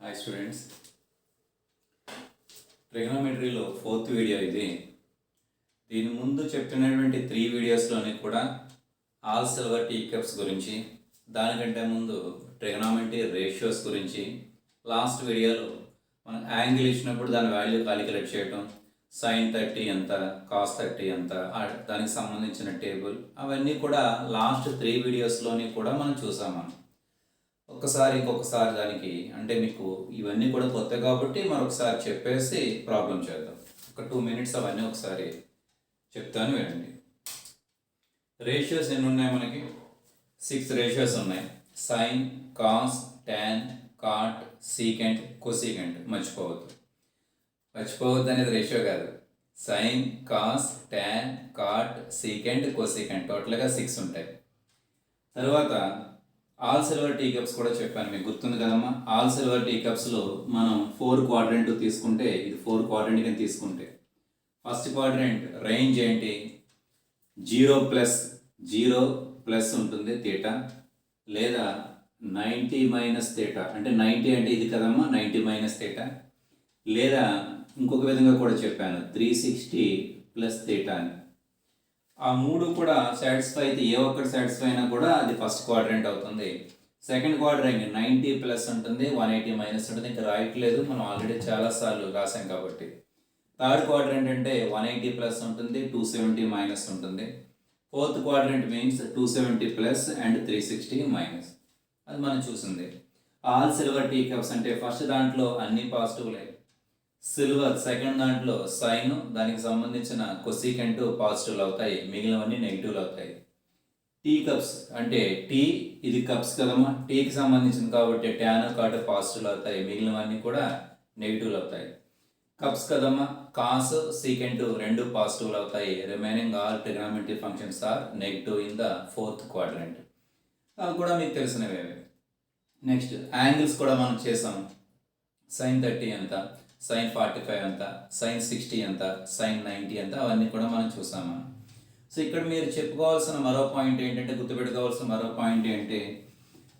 Hi students, ట్రిగ్నోమెట్రీలో fourth video ఇది. దీని ముందు చెప్పినటువంటి 3 వీడియోస్లోని కూడా ఆల్ సిల్వర్ టీ కప్స్ గురించి, దానికంటే ముందు ట్రిగ్నోమెట్రీ రేషియోస్ గురించి, లాస్ట్ వీడియోలో మనం యాంగిల్ ఇచ్చినప్పుడు దాని వాల్యూ క్యాలిక్యులేట్ చేయటం, సైన్ 30 ఎంత, కాస్ 30 ఎంత, దానికి సంబంధించిన టేబుల్, అవన్నీ కూడా లాస్ట్ 3 వీడియోస్లోని కూడా మనం చూసాము. ఇంకొకసారి దానికి అంటే మీకు ఇవన్నీ కూడా కొత్త కాబట్టి మరొకసారి చెప్పేసి ప్రాబ్లం చేద్దాం. ఒక 2 మినిట్స్ అవన్నీ ఒకసారి చెప్తాను, వినండి. రేషియోస్ ఎన్ని ఉన్నాయి మనకి? 6 రేషియోస్ ఉన్నాయి. Sine, cos, tan, cot, secant, cosecant. మర్చిపోవద్దు అనేది రేషియో కాదు. Sine, cos, tan, cot, secant, cosecant, టోటల్గా 6 ఉంటాయి. తర్వాత ఆల్ సిల్వర్ టీ కప్స్ కూడా చెప్పాను, మీకు గుర్తుంది కదమ్మా. ఆల్ సిల్వర్ టీ కప్స్లో మనం 4 క్వాడ్రెంట్ తీసుకుంటే, ఇది 4 క్వాడ్రెంట్ కింద తీసుకుంటే, ఫస్ట్ క్వాడ్రెంట్ రేంజ్ ఏంటి? 0 ప్లస్ ఉంటుంది తీటా, లేదా 90 మైనస్ తీటా. అంటే 90 అంటే ఇది కదమ్మా, 90 మైనస్ తీటా. లేదా ఇంకొక విధంగా కూడా చెప్పాను, 360 ప్లస్ తీటా అని. ఆ 3 కూడా సాటిస్ఫై అయితే, ఏ ఒక్కటి సాటిస్ఫై అయినా కూడా అది ఫస్ట్ క్వాడ్రెంట్ అవుతుంది. సెకండ్ క్వాడ్రెంట్ 90 ప్లస్ ఉంటుంది, 180 మైనస్ ఉంటుంది. ఇంకా రాయట్లేదు, మనం ఆల్రెడీ చాలాసార్లు రాసాం కాబట్టి. థర్డ్ క్వాడ్రెంట్ అంటే 180 ప్లస్ ఉంటుంది, 270 మైనస్ ఉంటుంది. Fourth quadrant means 270 plus and 360 minus. అది మనం చూసింది. ఆల్ సిల్వర్ టీ కప్స్ అంటే ఫస్ట్ దాంట్లో అన్ని పాజిటివ్లే. సిల్వర్ సెకండ్ దాంట్లో సైన్, దానికి సంబంధించిన కొసీకెంట్ పాజిటివ్లు అవుతాయి, మిగిలినవన్నీ నెగిటివ్లు అవుతాయి. టీ కప్స్ అంటే టీ, ఇది కప్స్ కదమ్మా, టీకి సంబంధించింది కాబట్టి ట్యాన్, కాట్ పాజిటివ్లు అవుతాయి, మిగిలినవన్నీ కూడా నెగిటివ్లు అవుతాయి. కప్స్ కదమ్మా, కాస్, సీకెంట్ రెండు పాజిటివ్లు అవుతాయి. Remaining all trigonometry functions are negative in the fourth quadrant. అవి కూడా మీకు తెలిసినవే. నెక్స్ట్ యాంగిల్స్ కూడా మనం చేసాం. సైన్ 30 ఎంత, సైన్ 45 ఎంత, సైన్ 60 ఎంత, సైన్ 90 ఎంత, అవన్నీ కూడా మనం చూసాము. సో ఇక్కడ మీరు చెప్పుకోవాల్సిన మరో పాయింట్ ఏంటంటే, గుర్తుపెట్టుకోవాల్సిన మరో పాయింట్ ఏంటి,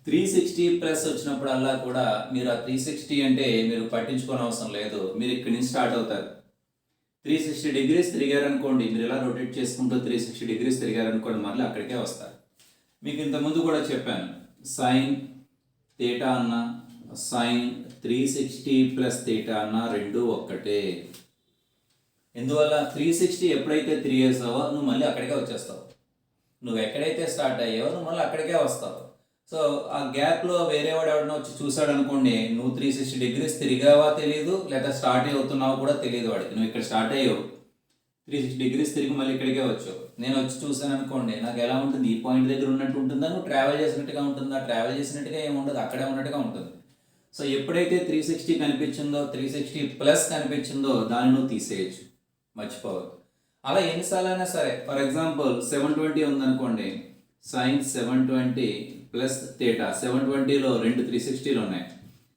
360 ప్లస్ వచ్చినప్పుడల్లా కూడా మీరు ఆ 360 అంటే మీరు పట్టించుకోని అవసరం లేదు. మీరు ఇక్కడి నుంచి స్టార్ట్ అవుతారు. 360 డిగ్రీస్ తిరిగారనుకోండి, మీరు ఇలా రొటేట్ చేసుకుంటూ 360 డిగ్రీస్ తిరిగారనుకోండి, మళ్ళీ అక్కడికే వస్తారు. మీకు ఇంతకుముందు కూడా చెప్పాను, సైన్ థీటా అన్న, సైన్ 360 ప్లస్ థీటా అన్న రెండు ఒక్కటే. ఎందువల్ల? 360 ఎప్పుడైతే 3 వేసావో నువ్వు మళ్ళీ అక్కడికే వచ్చేస్తావు. నువ్వు ఎక్కడైతే స్టార్ట్ అయ్యావో నువ్వు మళ్ళీ అక్కడికే వస్తావు. సో ఆ గ్యాప్లో వేరే వాడు ఎవడన్నా వచ్చి చూసాడు అనుకోండి, నువ్వు 360 డిగ్రీస్ తిరిగావా తెలియదు, లేదా స్టార్ట్ అవుతున్నావు కూడా తెలియదు వాడికి. నువ్వు ఇక్కడ స్టార్ట్ అయ్యావు, 360 డిగ్రీస్ తిరిగి మళ్ళీ ఇక్కడికే వచ్చావు. నేను వచ్చి చూసాను అనుకోండి, నాకు ఎలా ఉంటుంది? ఈ పాయింట్ దగ్గర ఉన్నట్టు ఉంటుందా, నువ్వు ట్రావెల్ చేసినట్టుగా ఉంటుందా? ట్రావెల్ చేసినట్టుగా ఏముండదు, అక్కడే ఉన్నట్టుగా ఉంటుంది. సో ఎప్పుడైతే 360 కనిపించిందో, 360 ప్లస్ కనిపించిందో దాన్ని నువ్వు తీసేయచ్చు, మర్చిపోవద్దు. అలా ఎన్నిసార్లు అయినా సరే, ఫర్ ఎగ్జాంపుల్ 720 ఉందనుకోండి, సైన్ 720 ప్లస్ థీటా. 720లో 2 360లు ఉన్నాయి,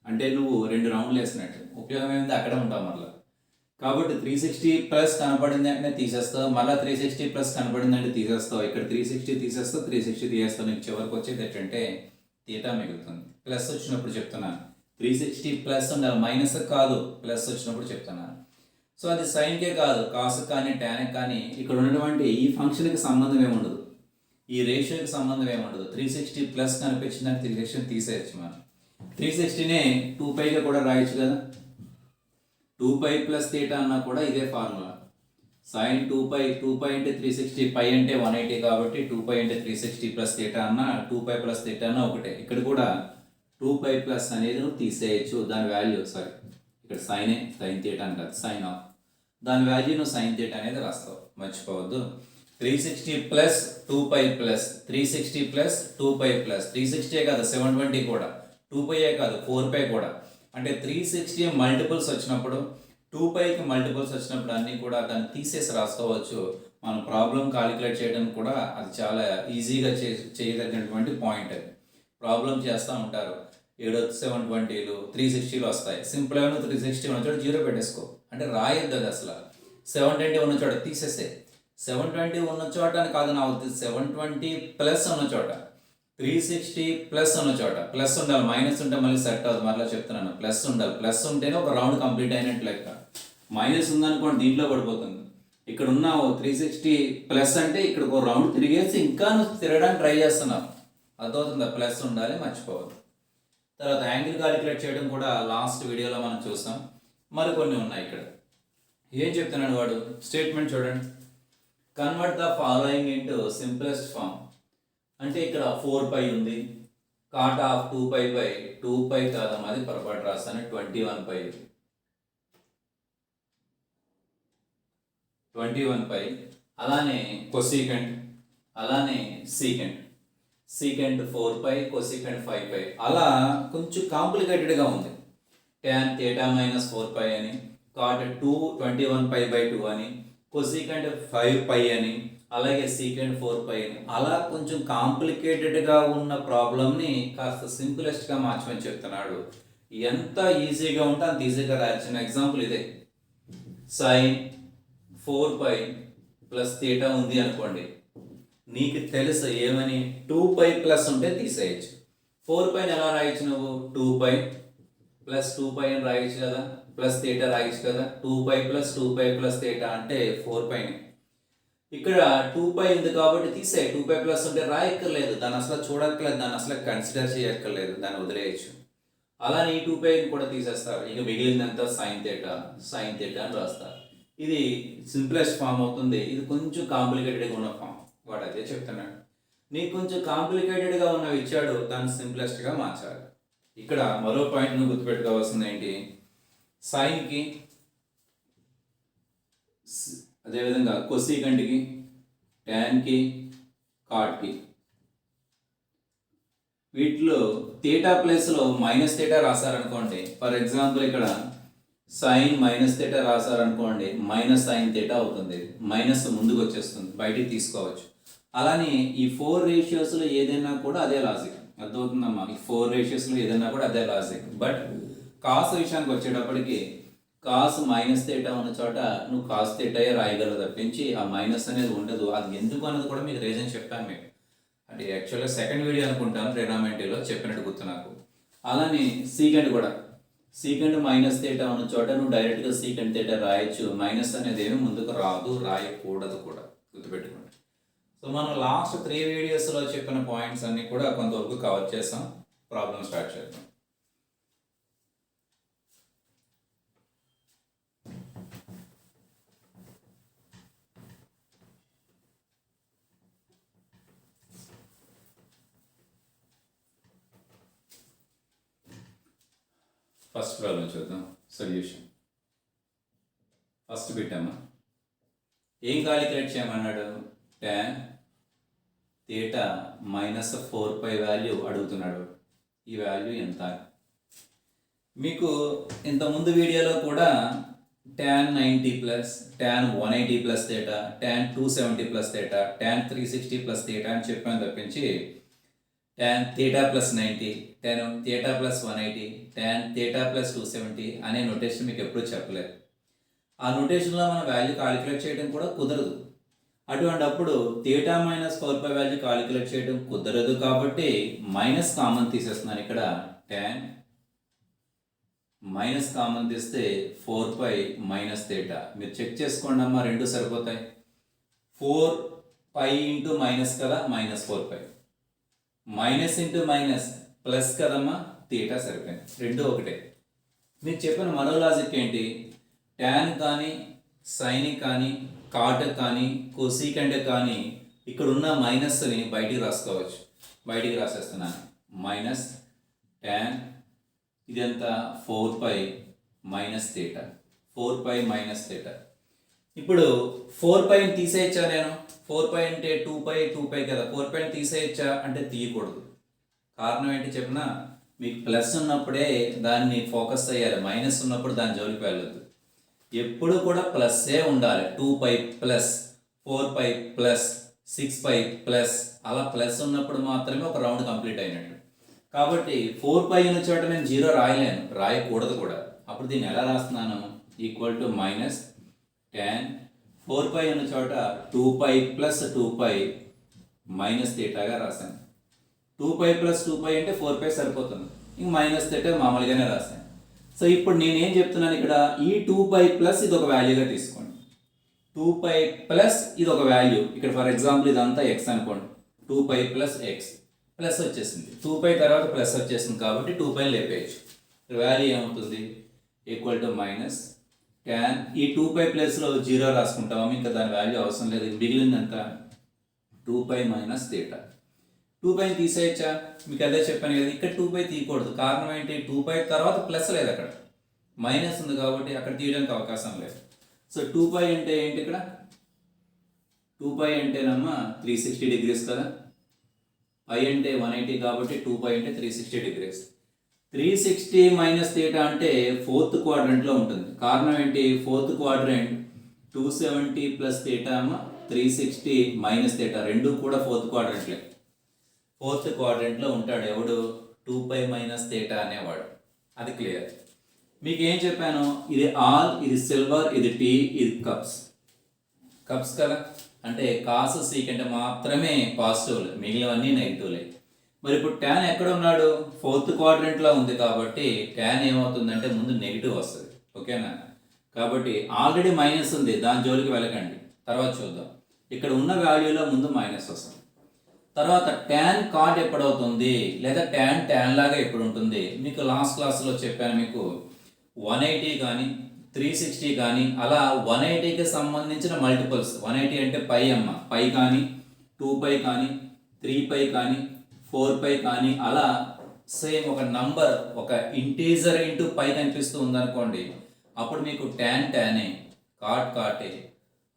అంటే నువ్వు 2 రౌండ్లు వేసినట్టు. ఉపయోగం ఏంది? అక్కడే ఉంటావు మళ్ళీ. కాబట్టి 360 ప్లస్ కనపడింది అంటే తీసేస్తావు, మళ్ళీ 360 ప్లస్ కనపడింది అంటే తీసేస్తావు. ఇక్కడ 360 తీసేస్తావు, 360 తీసేస్తావు. నీకు చివరికి వచ్చేది ఏంటంటే థీటా మిగులుతుంది. ప్లస్ వచ్చినప్పుడు చెప్తున్నాను, 360 ప్లస్ ఉండాలి, మైనస్ కాదు, ప్లస్ వచ్చినప్పుడు చెప్తున్నాను. సో అది సైన్కే కాదు, కాస్ కానీ టాన్కి కానీ ఇక్కడ ఉన్నటువంటి ఈ ఫంక్షన్కి సంబంధం ఏముండదు, ఈ రేషియోకి సంబంధం ఏముండదు. 360 ప్లస్ కనిపించిందని 360 తీసేయచ్చు. మనం 360నే 2πగా కూడా రాయొచ్చు కదా. 2π ప్లస్ థీటా అన్నా కూడా ఇదే ఫార్ములా. సైన్ 2π అంటే 360, పై అంటే 180 కాబట్టి 2π అంటే 360 ప్లస్ థీటా అన్న, 2π ప్లస్ థీటా అన్న ఒకటే. ఇక్కడ కూడా 2π ప్లస్ అనేది నువ్వు తీసేయచ్చు. దాని వాల్యూ ఇక్కడ సైన్ థీటా అని కాదు, సైన్ ఆఫ్, దాని వాల్యూ నువ్వు సైన్ థీటా అనేది రాస్తావు, మర్చిపోవద్దు. 360 ప్లస్ 2π ప్లస్ 360 ప్లస్ 2π ప్లస్ 360 కాదు, 720 కూడా, 2π కాదు, 4π కూడా. అంటే 360 మల్టిపుల్స్ వచ్చినప్పుడు, 2πకి మల్టిపుల్స్ వచ్చినప్పుడు అన్నీ కూడా దాన్ని తీసేసి రాసుకోవచ్చు. మనం ప్రాబ్లం కాలిక్యులేట్ చేయడానికి కూడా అది చాలా ఈజీగా చేయదగినటువంటి పాయింట్. అది ప్రాబ్లం చేస్తూ ఉంటారు, 720లు 360లు వస్తాయి. సింపుల్గా 360 ఉన్న చోట 0 పెట్టేసుకో, అంటే రాయొద్దు అది అసలు. 720 ఉన్న చోట తీసేస్తే, 720 ఉన్న చోట అని కాదు నా ఉద్దేశం, 720 ప్లస్ ఉన్న చోట. 360 ప్లస్ ఉన్న చోట ప్లస్ ఉండాలి, మైనస్ ఉంటే మళ్ళీ సెట్ అవుతుంది. మరలా చెప్తున్నాను, ప్లస్ ఉండాలి. ప్లస్ ఉంటేనే ఒక రౌండ్ కంప్లీట్ అయినట్టు లెక్క. మైనస్ ఉందనుకోండి దీంట్లో పడిపోతుంది. ఇక్కడ ఉన్నావు 360 ప్లస్ అంటే ఇక్కడ ఒక రౌండ్ తిరిగేసి ఇంకా నువ్వు తిరగడానికి ట్రై చేస్తున్నావు. అర్థమవుతుందా? ప్లస్ ఉండాలి, మర్చిపోవద్దు. తర్వాత యాంగిల్ క్యాలిక్యులేట్ చేయడం కూడా లాస్ట్ వీడియోలో మనం చూసాం. మరికొన్ని ఉన్నాయి ఇక్కడ. ఏం చెప్తున్నాడు వాడు? స్టేట్మెంట్ చూడండి. Convert the following into simplest form. అంటే ఇక్కడ 4π ఉంది, కాట్ ఆఫ్ 2π బై 2π కాదమ్మా, అది పొరపాటు రాస్తాను, 21π. 21π. అలానే కొసీకెంట్, అలానే సీకెంట్. Secant 4π, cosecant 5π. అలా కొంచెం కాంప్లికేటెడ్గా ఉంది. tan θ మైనస్ 4π అని, కాట్ 21π/2 అని, కొసీకెంట్ 5π అని, అలాగే సీకెంట్ 4π అని. అలా కొంచెం కాంప్లికేటెడ్గా ఉన్న ప్రాబ్లమ్ని కాస్త సింపులెస్ట్గా మార్చమని చెప్తున్నాడు. ఎంత ఈజీగా ఉంటే అంత ఈజీగా రాయాల్సిన ఎగ్జాంపుల్ ఇదే. సైన్ 4π ప్లస్ θ ఉంది అనుకోండి, నీకు తెలుసు ఏమని, 2π ప్లస్ ఉంటే తీసేయచ్చు. 4πని ఎలా రాయొచ్చు నువ్వు? 2π ప్లస్ 2π అని రాయొచ్చు కదా, ప్లస్ θ రాయొచ్చు కదా. 2π ప్లస్ 2π ప్లస్ θ అంటే 4πని. ఇక్కడ 2π ఉంది కాబట్టి తీసేయి. 2π ప్లస్ ఉంటే రాయక్కర్లేదు, దాన్ని అసలు చూడక్కర్లేదు, దాన్ని అసలు కన్సిడర్ చేయక్కర్లేదు, దాన్ని వదిలేయచ్చు. అలానే ఈ 2πని కూడా తీసేస్తారు. ఇక మిగిలిందంతా సైన్ θ అని రాస్తారు. ఇది సింప్లెస్ట్ ఫామ్ అవుతుంది. ఇది కొంచెం కాంప్లికేటెడ్గా ఉన్న ఫామ్. వాడు అదే చెప్తున్నాడు. నీకు కొంచెం కాంప్లికేటెడ్గా ఉన్నవి ఇచ్చాడు, దాన్ని సింప్లెస్ట్గా మార్చాలి. ఇక్కడ మరో పాయింట్ నువ్వు గుర్తుపెట్టుకోవాల్సింది ఏంటి? సైన్కి, అదేవిధంగా కొసీకెంట్కి, ట్యాన్కి, కాట్కి, వీటిలో θ ప్లేస్లో మైనస్ θ రాశారనుకోండి. ఫర్ ఎగ్జాంపుల్ ఇక్కడ సైన్ మైనస్ θ రాశారనుకోండి, మైనస్ సైన్ θ అవుతుంది. మైనస్ ముందుకు వచ్చేస్తుంది, బయటికి తీసుకోవచ్చు. అలానే ఈ 4 రేషియోస్లో ఏదైనా కూడా అదే లాజిక్. అర్థమవుతుందమ్మా? ఈ 4 రేషియోస్లో ఏదైనా కూడా అదే లాజిక్. బట్ కాస్ విషయానికి వచ్చేటప్పటికి కాస్ మైనస్ θ ఉన్న చోట నువ్వు కాస్ θ రాయగలవు తప్పించి ఆ మైనస్ అనేది ఉండదు. అది ఎందుకు అన్నది కూడా మీకు రీజన్ చెప్పాను మీకు. అంటే యాక్చువల్గా సెకండ్ వీడియో అనుకుంటాను, ట్రిగ్నోమెట్రీలో చెప్పినట్టు గుర్తు నాకు. అలానే సీకెంట్ కూడా, సీకెంట్ మైనస్ θ ఉన్న చోట నువ్వు డైరెక్ట్గా సీకెంట్ θ రాయొచ్చు. మైనస్ అనేది ఏమి ముందుకు రాదు, రాయకూడదు కూడా, గుర్తుపెట్టుకోండి. సో మనం లాస్ట్ 3 వీడియోస్లో చెప్పిన పాయింట్స్ అన్నీ కూడా కొంతవరకు కవర్ చేసాం. ప్రాబ్లమ్ స్టార్ట్ చేద్దాం. ఫస్ట్ ప్రాబ్లం చూద్దాం. సొల్యూషన్. ఫస్ట్ బిట్ అమ్మా, ఏం క్యాలిక్యులేట్ చేయమన్నాడు? tan θ మైనస్ 4π వాల్యూ అడుగుతున్నాడు. ఈ వాల్యూ ఎంత? మీకు ఇంతకుముందు వీడియోలో కూడా tan 90 plus, tan 180 plus θ, tan 270 plus θ, tan 360 plus θ అని చెప్పాను తప్పించి tan θ plus 90, tan θ plus 180, tan θ plus 270 అనే నోటేషన్ మీకు ఎప్పుడు చెప్పలేదు. ఆ నోటేషన్లో మన వాల్యూ కాలిక్యులేట్ చేయడం కూడా కుదరదు. అటువంటప్పుడు θ మైనస్ 4π వాల్యూ కాలిక్యులేట్ చేయడం కుదరదు కాబట్టి మైనస్ కామన్ తీసేస్తున్నాను. ఇక్కడ tan మైనస్ కామన్ తీస్తే 4π మైనస్ θ. మీరు చెక్ చేసుకోండి అమ్మా, రెండు సరిపోతాయి. 4π ఇంటూ మైనస్ కదా, minus 4π, minus into minus plus కదమ్మా, θ సరిపోయింది. రెండు ఒకటే. మీకు చెప్పిన మరో లాజిక్ ఏంటి? tan కానీ, సైన్ కానీ, కాట్ కానీ, కొసీకెంట్ కానీ ఇక్కడ ఉన్న మైనస్ని బయటికి రాసుకోవచ్చు. బయటికి రాసేస్తున్నాను. మైనస్ tan ఇదంతా 4π మైనస్ θ, 4π మైనస్ θ. ఇప్పుడు 4πని తీసేయచ్చా నేను? 4π అంటే 2π కదా, 4πని తీసేయచ్చా అంటే తీయకూడదు. కారణం ఏంటి చెప్పినా, మీకు ప్లస్ ఉన్నప్పుడే దాన్ని ఫోకస్ అయ్యాలి, మైనస్ ఉన్నప్పుడు దాని జోలికి వెళ్ళొద్దు. ఎప్పుడు కూడా ప్లస్సే ఉండాలి. 2π ప్లస్, 4π ప్లస్, 6π ప్లస్, అలా ప్లస్ ఉన్నప్పుడు మాత్రమే ఒక రౌండ్ కంప్లీట్ అయినట్టు. కాబట్టి 4π ఉన్న చోట నేను 0 రాయలేను, రాయకూడదు కూడా. అప్పుడు దీన్ని ఎలా రాస్తున్నాను? ఈక్వల్ టు మైనస్ tan 4π ఉన్న చోట 2π ప్లస్ 2π మైనస్ θగా రాశాను. 2π ప్లస్ 2π అంటే 4π సరిపోతుంది. ఇంక మైనస్ థీటా మామూలుగానే రాశాను. సో ఇప్పుడు నేనేం చెప్తున్నాను ఇక్కడ, ఈ 2π ప్లస్ ఇది ఒక వాల్యూగా తీసుకోండి. 2π ప్లస్ ఇది ఒక వాల్యూ. ఇక్కడ ఫర్ ఎగ్జాంపుల్ ఇదంతా ఎక్స్ అనుకోండి. 2π ప్లస్ ఎక్స్ ప్లస్ వచ్చేసింది. 2π తర్వాత ప్లస్ వచ్చేసింది కాబట్టి 2π లేపేయచ్చు. వాల్యూ ఏమవుతుంది, ఈక్వల్ టు మైనస్ ట్యాన్ ఈ 2π ప్లస్లో 0 రాసుకుంటాము, ఇంకా దాని వాల్యూ అవసరం లేదు. మిగిలిందంతా 2π మైనస్ థీటా. 2πని తీసేయచ్చా, మీకు అదే చెప్పాను కదా. ఇక్కడ 2π తీయకూడదు. కారణం ఏంటి, 2π తర్వాత ప్లస్ లేదు, అక్కడ మైనస్ ఉంది కాబట్టి అక్కడ తీయడానికి అవకాశం లేదు. సో 2π అంటే ఏంటి, ఇక్కడ 2π అంటేనమ్మా 360 డిగ్రీస్ కదా. పై అంటే 180 కాబట్టి 2π అంటే 360 డిగ్రీస్. 360 మైనస్ థీటా అంటే ఫోర్త్ క్వాడ్రంట్లో ఉంటుంది. కారణం ఏంటి, ఫోర్త్ క్వాడ్రంట్ 270 ప్లస్ థీటా అమ్మ 360 మైనస్ థీటా రెండు కూడా ఫోర్త్ క్వాడ్రంట్లే. ఫోర్త్ క్వాడ్రంట్లో ఉంటాడు ఎవడు, 2π మైనస్ థీటా అనేవాడు. అది క్లియర్. మీకు ఏం చెప్పాను, ఇది ఆల్, ఇది సిల్వర్, ఇది టీ, ఇది కప్స్. కప్స్ కదా, అంటే కాస్ సీకెంట్ మాత్రమే పాజిటివ్లు, మిగిలినవన్నీ నెగిటివ్లే. మరి ఇప్పుడు ట్యాన్ ఎక్కడ ఉన్నాడు, ఫోర్త్ క్వాడ్రంట్లో ఉంది కాబట్టి ట్యాన్ ఏమవుతుందంటే ముందు నెగిటివ్ వస్తుంది. ఓకేనా, కాబట్టి ఆల్రెడీ మైనస్ ఉంది, దాని జోలికి వెళ్ళకండి, తర్వాత చూద్దాం. ఇక్కడ ఉన్న వాల్యూలో ముందు మైనస్ వస్తుంది. తర్వాత ట్యాన్ కాట్ ఎప్పుడవుతుంది, లేదా ట్యాన్ లాగా ఎప్పుడు ఉంటుంది, మీకు లాస్ట్ క్లాస్లో చెప్పాను. మీకు 180 కానీ 360 కానీ అలా 180కి సంబంధించిన మల్టిపుల్స్. 180 అంటే పై అమ్మ, పై కానీ 2π కానీ 3π కానీ 4π కానీ అలా సేమ్ ఒక నంబర్, ఒక ఇంటీజర్ ఇంటూ పై కనిపిస్తూ ఉందనుకోండి, అప్పుడు మీకు ట్యానే, కాటే,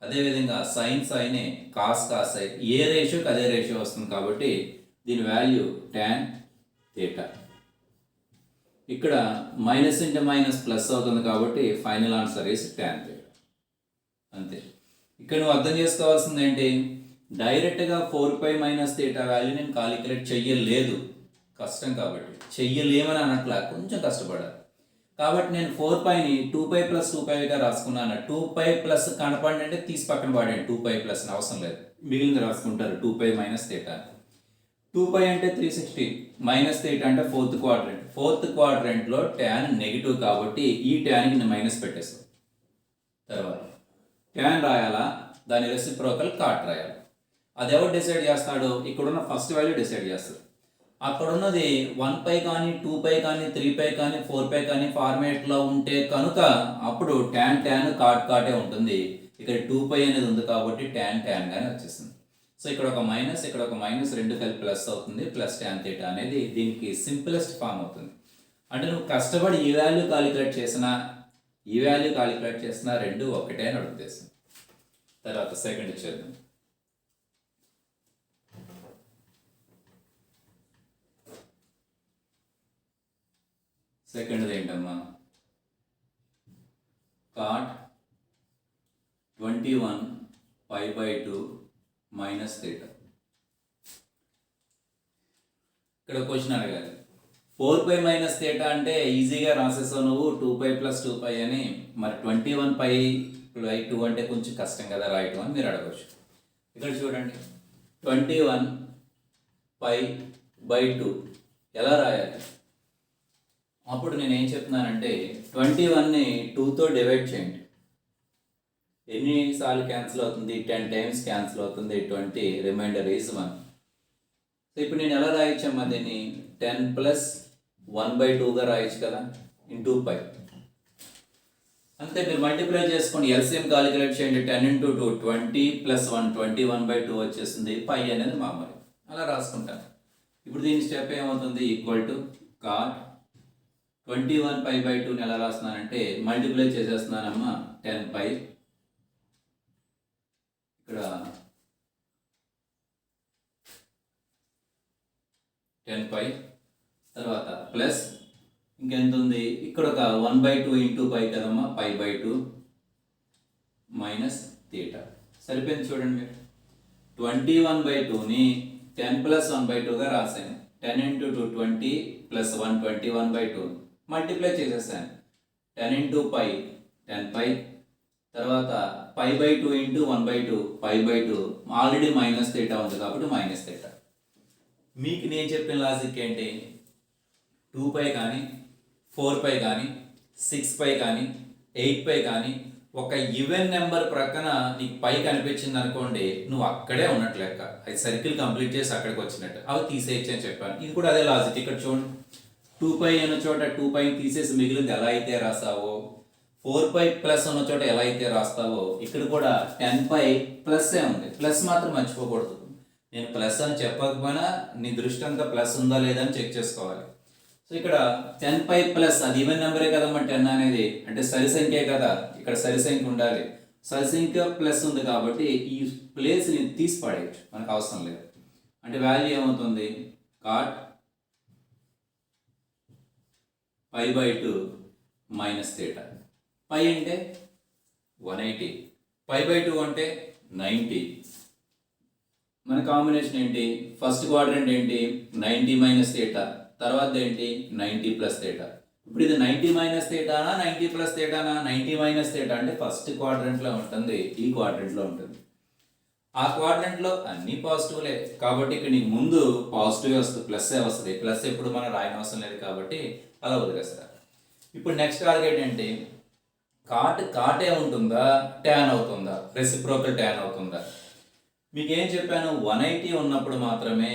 అదేవిధంగా సైనే, కాసే, ఏ రేషియోకి అదే రేషియో వస్తుంది. కాబట్టి దీని వాల్యూ ట్యాన్ థీటా. ఇక్కడ మైనస్ ఇంటూ మైనస్ ప్లస్ అవుతుంది కాబట్టి final answer is tan theta. అంతే. ఇక్కడ నువ్వు అర్థం చేసుకోవాల్సింది ఏంటి, డైరెక్ట్గా 4π మైనస్ థీటా వాల్యూ నేను కాలిక్యులేట్ చెయ్యలేదు, కష్టం కాబట్టి. చెయ్యలేమని అనట్లా, కొంచెం కష్టపడాలి. కాబట్టి నేను 4πని 2π ప్లస్ 2πగా రాసుకున్నాను. 2π ప్లస్ కనపడి అంటే తీసి పక్కన పడండి, 2π ప్లస్ అవసరం లేదు, మిగిలింది రాసుకుంటారు 2π మైనస్ థీటా. 2π అంటే 360 మైనస్ థీటా అంటే ఫోర్త్ క్వాడ్రంట్. ఫోర్త్ క్వాడ్రంట్లో ట్యాన్ నెగిటివ్ కాబట్టి ఈ ట్యాన్కి నేను మైనస్ పెట్టేస్తాను. తర్వాత ట్యాన్ రాయాలా, దాని రెసిప్రోకల్ కాట్ రాయాలి. అది ఎవరు డిసైడ్ చేస్తాడో, ఇక్కడున్న ఫస్ట్ వాల్యూ డిసైడ్ చేస్తాడు. అక్కడ ఉన్నది 1π కానీ 2π కానీ 3π కానీ 4π కానీ ఫార్మేట్లో ఉంటే కనుక అప్పుడు ట్యాన్ కాటే ఉంటుంది. ఇక్కడ 2π అనేది ఉంది కాబట్టి ట్యాన్ గానే వచ్చేస్తుంది. సో ఇక్కడ ఒక మైనస్, ఇక్కడ ఒక మైనస్, రెండు కలిపి ప్లస్ అవుతుంది, ప్లస్ ట్యాన్ థీటా అనేది దీనికి సింపులెస్ట్ ఫామ్ అవుతుంది. అంటే నువ్వు కష్టపడి ఈ వాల్యూ కాలిక్యులేట్ చేసినా, ఈ వాల్యూ కాలిక్యులేట్ చేసినా రెండు ఒకటే అని అడుగుతుంది. తర్వాత సెకండ్ చేద్దాం. సెకండ్ది ఏంటమ్మా, కాట్ 21π/2 మైనస్ థీటా. ఇక్కడ క్వశ్చన్ అడగాలి, 4π మైనస్ థీటా అంటే ఈజీగా రాసేసావు నువ్వు 2π ప్లస్ 2π అని. మరి 21π/2 అంటే కొంచెం కష్టం కదా రాయటం అని మీరు అడగవచ్చు. ఇక్కడ చూడండి, 21π/2 ఎలా రాయాలి. అప్పుడు నేను ఏం చెప్తున్నానంటే 21ని 2తో డివైడ్ చేయండి. ఎన్నిసార్లు క్యాన్సిల్ అవుతుంది, 10 టైమ్స్ క్యాన్సిల్ అవుతుంది. 20 రిమైండర్ ఈజ్ 1. సో ఇప్పుడు నేను ఎలా రాయొచ్చమ్మా దీన్ని, 10 ప్లస్ 1/2గా రాయొచ్చు కదా, ఇంటూ పై. అంతే, మీరు మల్టిప్లై చేసుకోండి, ఎల్సిఎం కాలిక్యులేట్ చేయండి. 10 × 2 20 ప్లస్ 1 21/2 వచ్చేస్తుంది. పై అనేది మామూలు అలా రాసుకుంటాను. ఇప్పుడు దీని స్టెప్ ఏమవుతుంది, ఈక్వల్ టు కాట్ 21π/2ని ఎలా రాస్తున్నానంటే మల్టిప్లై చేసేస్తున్నానమ్మా. 10π ఇక్కడ 10π తర్వాత ప్లస్ ఇంకెంత ఉంది, ఇక్కడ ఒక 1/2 ఇంటూ పై కదమ్మా, π/2 మైనస్ థీటా. సరిపోయింది చూడండి మీరు. 21/2ని 10 ప్లస్ 1/2గా రాశాను. 10 × 2 20 ప్లస్ 1 21/2 మల్టిప్లై చేసేసాను. 10 × π 10π, తర్వాత π/2 ఇంటూ 1/2 π/2. ఆల్రెడీ మైనస్ థీటా ఉంది కాబట్టి మైనస్ థీటా. మీకు నేను చెప్పిన లాజిక్ ఏంటి, 2π కానీ 4π కానీ 6π కానీ 8π కానీ ఒక ఈవెన్ నెంబర్ ప్రక్కన నీకు పై కనిపించింది అనుకోండి, నువ్వు అక్కడే ఉన్నట్లు లెక్క, అది సర్కిల్ కంప్లీట్ చేసి అక్కడికి వచ్చినట్టు, అవి తీసేయచ్చు అని చెప్పాను. ఇది కూడా అదే లాజిక్. ఇక్కడ చూడండి, 2π అన్న చోట 2π తీసేసి మిగిలింది ఎలా అయితే రాసావో, 4π ప్లస్ ఉన్న చోట ఎలా అయితే రాస్తావో, ఇక్కడ కూడా 10π ప్లస్సే ఉంది. ప్లస్ మాత్రం మర్చిపోకూడదు. నేను ప్లస్ అని చెప్పకపోయినా నీ దృష్టి అంతా ప్లస్ ఉందా లేదా అని చెక్ చేసుకోవాలి. సో ఇక్కడ 10π ప్లస్, అది ఈవెన్ నెంబరే కదమ్మా 10 అనేది, అంటే సరి సంఖ్యే కదా, ఇక్కడ సరి సంఖ్య ఉండాలి. సరి సంఖ్య ప్లస్ ఉంది కాబట్టి ఈ ప్లేస్ని తీసి పడేయచ్చు, మనకు అవసరం లేదు. అంటే వాల్యూ ఏమవుతుంది, cot π/2 మైనస్ θ. పై అంటే 180, π/2 అంటే 90. మన కాంబినేషన్ ఏంటి, ఫస్ట్ క్వాడ్రంట్ ఏంటి 90 మైనస్ θ, తర్వాత ఏంటి 90 ప్లస్ θ. ఇప్పుడు ఇది 90 మైనస్ θనా 90 ప్లస్ θనా, 90 మైనస్ θ అంటే ఫస్ట్ క్వాడ్రంట్లో ఉంటుంది, ఈ క్వాడ్రంట్లో ఉంటుంది. ఆ క్వాడ్రంట్లో అన్ని పాజిటివ్లే కాబట్టి ఇక్కడ నీకు ముందు పాజిటివ్ వస్తుంది, ప్లస్సే వస్తుంది. ప్లస్ ఎప్పుడు మనం రాయనవసరం లేదు కాబట్టి అలా వదిలేస్తారు. ఇప్పుడు నెక్స్ట్ టార్గెట్ ఏంటి, కాటే ఉంటుందా ట్యాన్ అవుతుందా, రెసిప్రోకల్ ట్యాన్ అవుతుందా. మీకు ఏం చెప్పాను, 180 ఉన్నప్పుడు మాత్రమే,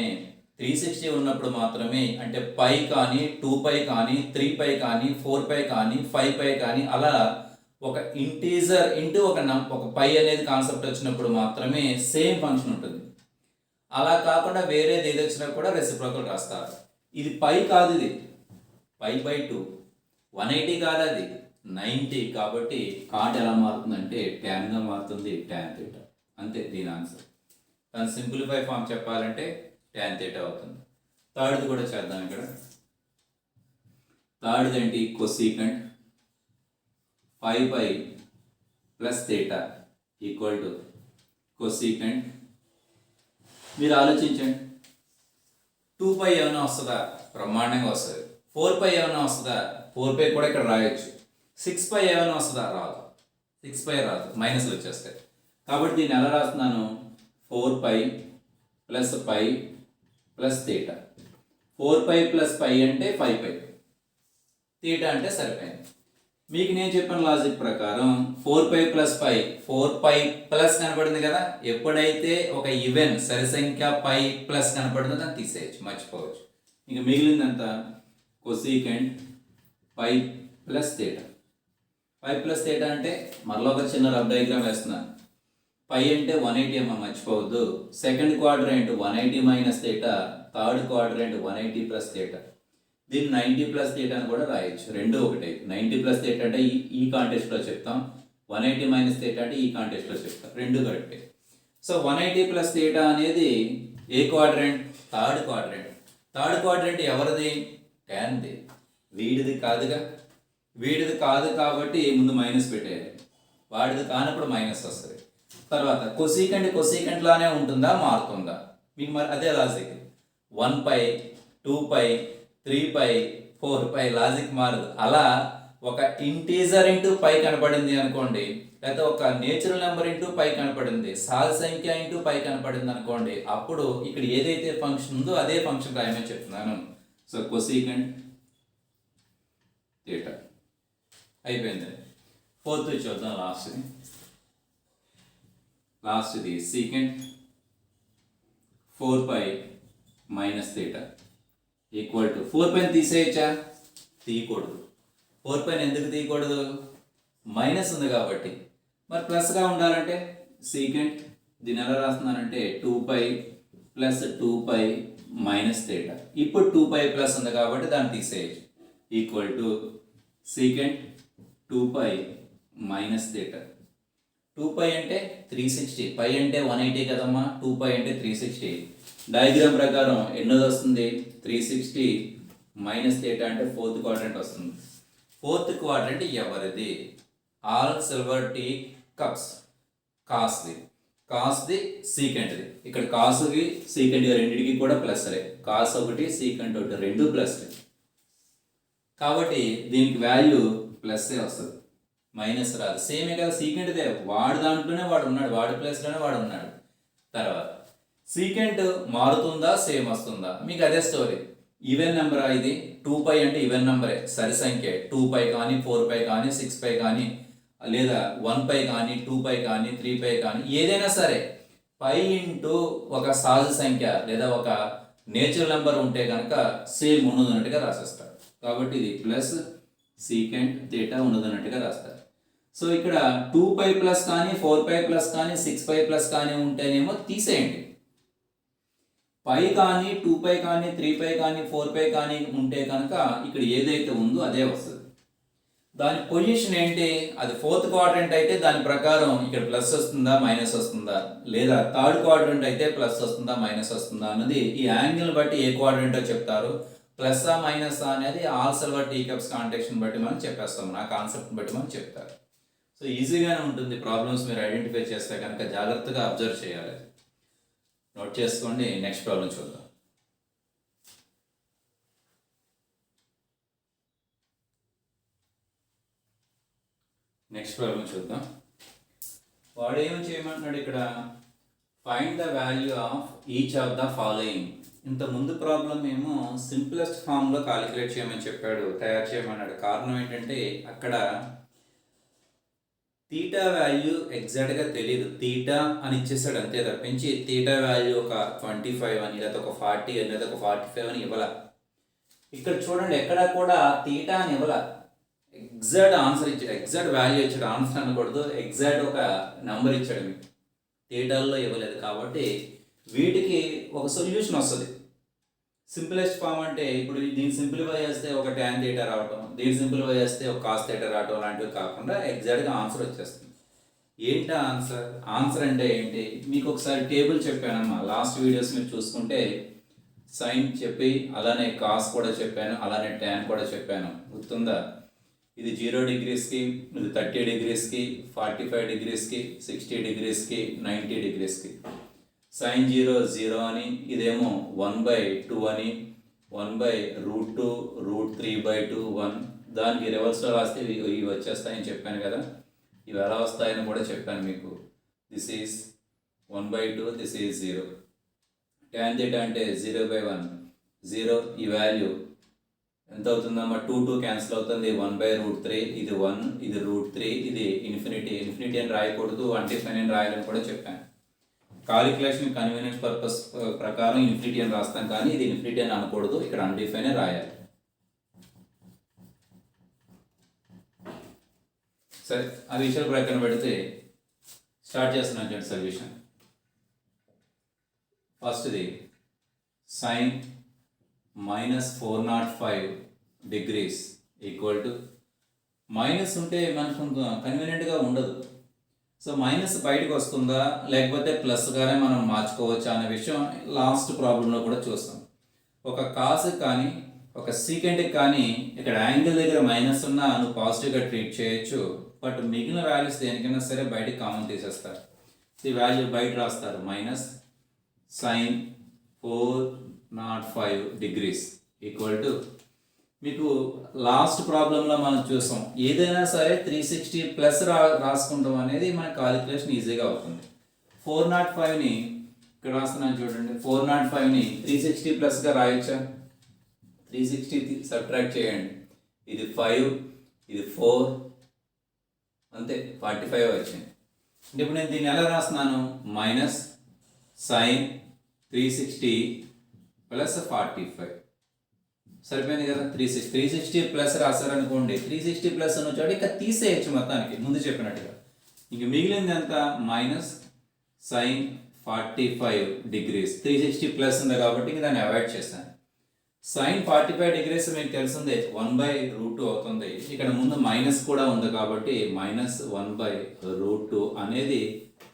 360 ఉన్నప్పుడు మాత్రమే, అంటే పై కానీ 2π కానీ 3π కానీ 4π కానీ 5π కానీ అలా ఒక ఇంటీజర్ ఇంటూ ఒక పై అనేది కాన్సెప్ట్ వచ్చినప్పుడు మాత్రమే సేమ్ ఫంక్షన్ ఉంటుంది. అలా కాకుండా వేరేది ఏది వచ్చినా కూడా రెసిప్రోకల్ రాస్తారు. ఇది పై కాదు, ఇది π/2, 180 కాదు, అది 90. కాబట్టి కాట్ ఎలా మారుతుందంటే ట్యాన్గా మారుతుంది, ట్యాన్ θ. అంతే దీని ఆన్సర్. దాని సింప్లిఫై ఫామ్ చెప్పాలంటే ట్యాన్ θ అవుతుంది. థర్డ్ది కూడా చేద్దాం. ఇక్కడ థర్డ్ది ఏంటి, cosecant 5π plus θ equal to cosecant. మీరు ఆలోచించండి, 2π ఏమైనా వస్తుందా, బ్రహ్మాండంగా వస్తుంది. 4π ఏమైనా వస్తుందా, 4π కూడా ఇక్కడ రాయొచ్చు. 6π ఏమైనా వస్తుందా, రాదు. 6π రాదు, మైనస్లు వచ్చేస్తాయి. కాబట్టి దీన్ని ఎలా రాస్తున్నాను, 4π ప్లస్ π ప్లస్ θ. 4π ప్లస్ π అంటే 5π, θ అంటే సరిపోయింది. మీకు నేను చెప్పిన లాజిక్ ప్రకారం 4π ప్లస్ π, 4π ప్లస్ కనపడింది కదా, ఎప్పుడైతే ఒక ఈవెన్ సరి సంఖ్య π ప్లస్ కనపడిందో దాన్ని తీసేయచ్చు, మర్చిపోవచ్చు. ఇంకా మిగిలిందంతా కొసీకెంట్ π ప్లస్ θ. 5 ప్లస్ θ అంటే మరలా ఒక చిన్న రబ్ డయాగ్రామ్ వేస్తున్నాను. పై అంటే 180 అమ్మ, మర్చిపోవద్దు. Second quadrant 180 minus θ, third quadrant 180 plus θ. దీన్ని 90 ప్లస్ θ అని కూడా రాయొచ్చు, రెండు ఒకటే. 90 ప్లస్ θ అంటే ఈ కాంటెస్ట్లో చెప్తాం, 180 మైనస్ θ అంటే ఈ కాంటెస్ట్లో చెప్తాం, రెండు కరెక్టే. సో 180 ప్లస్ θ అనేది ఏ quadrant, third quadrant. Third quadrant ఎవరిది, ట్యాన్ది. వీడిది కాదుగా, వీడిది కాదు కాబట్టి ముందు మైనస్ పెట్టేయాలి, వాడిది కానప్పుడు మైనస్ వస్తుంది. తర్వాత కొసీకెంట్ లానే ఉంటుందా, మారుతుందా, మీకు మరి అదే లాజిక్. 1π 2π 3π 4π లాజిక్ మారదు. అలా ఒక ఇంటీజర్ ఇంటూ పై కనపడింది అనుకోండి, లేకపోతే ఒక నేచురల్ నెంబర్ ఇంటూ పై కనపడింది, సహజ సంఖ్య ఇంటూ పై కనపడింది అనుకోండి, అప్పుడు ఇక్కడ ఏదైతే ఫంక్షన్ ఉందో అదే ఫంక్షన్ రాయమని చెప్తున్నాను. సో కొసీకెంట్ θ అయిపోయింది. ఫోర్త్ చూద్దాం, లాస్ట్ది సీకెంట్ 4π మైనస్ θ ఈక్వల్ టు 4π తీసేయచ్చా, తీయకూడదు. 4π ఎందుకు తీయకూడదు, మైనస్ ఉంది కాబట్టి. మరి ప్లస్గా ఉండాలంటే సీకెంట్, దీన్ని ఎలా రాస్తున్నానంటే 2π ప్లస్ 2π మైనస్ θ. ఇప్పుడు 2π ప్లస్ ఉంది కాబట్టి దాన్ని తీసేయచ్చు, ఈక్వల్ టు సీకెంట్ 2π మైనస్ θ. 2π అంటే 360, పై అంటే 180 కదమ్మా, 2π అంటే 360. డయాగ్రామ్ ప్రకారం ఎన్నోది వస్తుంది, 360 మైనస్ θ అంటే ఫోర్త్ క్వాడ్రంట్ వస్తుంది. ఫోర్త్ క్వాడ్రంట్ ఎవరిది, ఆల్ సిల్వర్ టీ కప్స్, కాస్ది సీకెంట్ది. ఇక్కడ కాసుకి సీకెంట్ రెండింటికి కూడా ప్లస్ రే, కాస్ ఒకటి సీకెంట్ ఒకటి, రెండు ప్లస్. కాబట్టి దీనికి వాల్యూ ప్లస్సే వస్తుంది, మైనస్ రాదు. సేమే కదా సీకెంట్దే, వాడు దాంట్లోనే వాడు ఉన్నాడు, వాడి ప్లస్లోనే వాడు ఉన్నాడు. తర్వాత సీకెంట్ మారుతుందా సేమ్ వస్తుందా, మీకు అదే స్టోరీ. ఈవెన్ నెంబరా ఇది, 2π అంటే ఈవెన్ నెంబరే, సరి సంఖ్య. 2π కానీ 4π కానీ 6π కానీ లేదా 1π కానీ 2π కానీ 3π కానీ ఏదైనా సరే పై ఇంటూ ఒక సహజ సంఖ్య లేదా ఒక నేచురల్ నెంబర్ ఉంటే కనుక సేమ్ ఉన్నదన్నట్టుగా రాసేస్తారు. కాబట్టి ఇది ప్లస్ సీకెంట్ థీటా ఉన్నదన్నట్టుగా రాస్తారు. సో ఇక్కడ 2π ప్లస్ కానీ 4π ప్లస్ కానీ 6π ప్లస్ కానీ ఉంటేనేమో తీసేయండి. పై కానీ 2π కానీ 3π కానీ 4π కానీ ఉంటే కనుక ఇక్కడ ఏదైతే ఉందో అదే వస్తుంది. దాని పొజిషన్ ఏంటి, అది ఫోర్త్ క్వాడ్రంట్ అయితే దాని ప్రకారం ఇక్కడ ప్లస్ వస్తుందా మైనస్ వస్తుందా, లేదా థర్డ్ క్వాడ్రంట్ అయితే ప్లస్ వస్తుందా మైనస్ వస్తుందా అన్నది ఈ యాంగిల్ బట్టి ఏ క్వాడ్రంటో చెప్తారు. ప్లస్సా మైనస్ అనేది ఆల్ సిల్వర్ టీ కప్స్ కాంటెక్షన్ బట్టి మనం చెప్పేస్తాం, ఆ కాన్సెప్ట్ బట్టి మనం చెప్తారు. సో ఈజీగానే ఉంటుంది. ప్రాబ్లమ్స్ మీరు ఐడెంటిఫై చేస్తే కనుక జాగ్రత్తగా అబ్జర్వ్ చేయాలి. నోట్ చేసుకోండి. నెక్స్ట్ ప్రాబ్లం చూద్దాం. నెక్స్ట్ ప్రాబ్లం చూద్దాం. వాడు ఏమి చేయమంటున్నాడు ఇక్కడ, find the value of each of the following. ఇంత ముందు ప్రాబ్లం ఏమో సింప్లెస్ట్ ఫామ్లో కాలిక్యులేట్ చేయమని చెప్పాడు, తయారు చేయమన్నాడు. కారణం ఏంటంటే అక్కడ తీటా వాల్యూ ఎగ్జాక్ట్గా తెలియదు, తీటా అని ఇచ్చేసాడు అంతే తప్పించి తీటా వాల్యూ ఒక 25 అని లేదా ఒక 40 అని లేదా ఒక 45 అని ఇవ్వాల. ఇక్కడ చూడండి ఎక్కడా కూడా తీటా అని ఇవ్వాల, ఎగ్జాక్ట్ ఆన్సర్ ఇచ్చాడు, ఎగ్జాక్ట్ వాల్యూ ఇచ్చాడు. ఆన్సర్ అనకూడదు, ఎగ్జాక్ట్ ఒక నెంబర్ ఇచ్చాడు మీకు, తీటాల్లో ఇవ్వలేదు. కాబట్టి వీటికి ఒక సొల్యూషన్ వస్తుంది. సింపులెస్ట్ ఫామ్ అంటే ఇప్పుడు దీన్ని సింప్లిఫై చేస్తే ఒక tan థీటా రావటం, దీన్ని సింప్లిఫై చేస్తే ఒక cos థీటా రావటం లాంటివి కాకుండా ఎగ్జాక్ట్గా ఆన్సర్ వచ్చేస్తుంది. ఏంటి ఆన్సర్, ఆన్సర్ అంటే ఏంటి మీకు ఒకసారి టేబుల్ చెప్పానమ్మా లాస్ట్ వీడియోస్ మీరు చూసుకుంటే. సైన్ చెప్పి అలానే కాస్ కూడా చెప్పాను, అలానే tan కూడా చెప్పాను, గుర్తుందా? ఇది 0 డిగ్రీస్కి, ఇది 30 డిగ్రీస్కి, 45 డిగ్రీస్కి, 60 డిగ్రీస్కి, 90 డిగ్రీస్కి. సైన్ 0 0 అని, ఇదేమో 1/2 అని, 1/√2, √3/2 1. దానికి రివర్స్లో రాస్తే ఇవి వచ్చేస్తాయని చెప్పాను కదా, ఇవి ఎలా వస్తాయని కూడా చెప్పాను మీకు. This is 1/2, this is 0. tan theta అంటే 0/1, 0. ఈ వాల్యూ ఎంత అవుతుందమ్మా, 2 క్యాన్సిల్ అవుతుంది, 1/√3, ఇది 1, ఇది √3, ఇది ఇన్ఫినిటీ. ఇన్ఫినిటీ అని రాయకూడదు, అన్డిఫైన్ అని రాయాలని కూడా చెప్పాను. కాలిక్యులేషన్ కన్వీనియన్స్ పర్పస్ ప్రకారం ఇన్ఫినిటీ అని రాస్తాం, కానీ ఇది ఇన్ఫినిటీ అని అనకూడదు, ఇక్కడ అన్డిఫైన్ రాయాలి. సరే, ఆ విషయాలు ప్రక్కన పెడితే స్టార్ట్ చేస్తున్నాను చూడండి సొల్యూషన్. ఫస్ట్ది sine -405 degrees equal to, minus ఉంటే మనకు కన్వీనియంట్గా ఉండదు. సో మైనస్ బయటకు వస్తుందా లేకపోతే ప్లస్గానే మనం మార్చుకోవచ్చా అనే విషయం లాస్ట్ ప్రాబ్లంలో కూడా చూస్తాం. ఒక కాస్కి కానీ ఒక సీకెంట్కి కానీ ఇక్కడ యాంగిల్ దగ్గర మైనస్ ఉన్నా నువ్వు పాజిటివ్గా ట్రీట్ చేయొచ్చు. బట్ మిగిలిన వాల్యూస్ దేనికైనా సరే బయటికి కామన్ తీసేస్తారు. ఈ వాల్యూ బయట రాస్తారు, -sin 405 డిగ్రీస్ ఈక్వల్ టు, మీకు లాస్ట్ ప్రాబ్లంలో మనం చూసాం ఏదైనా సరే 360 ప్లస్ రాసుకుంటాం అనేది మన కాలిక్యులేషన్ ఈజీగా అవుతుంది. 405ని ఇక్కడ రాస్తున్నాను చూడండి, 405ని 360 ప్లస్గా రాయొచ్చా? 360 సబ్ట్రాక్ట్ చేయండి, ఇది 5, ఇది 4, అంతే 45 వచ్చింది. అంటే ఇప్పుడు నేను దీన్ని ఎలా రాస్తున్నాను, -sin 360 ప్లస్ 45 సరిపోయింది కదా. 360 ప్లస్ రాశారనుకోండి, 360 ప్లస్ అని వచ్చాడు ఇక తీసేయచ్చు మొత్తానికి ముందు చెప్పినట్టుగా. ఇంక మిగిలింది ఎంత, -sin 45 డిగ్రీస్. 360 ప్లస్ ఉంది కాబట్టి ఇంక దాన్ని అవాయిడ్ చేశాను. sin 45 డిగ్రీస్ మీకు తెలిసిందే 1/√2 అవుతుంది. ఇక్కడ ముందు మైనస్ కూడా ఉంది కాబట్టి -1/√2 అనేది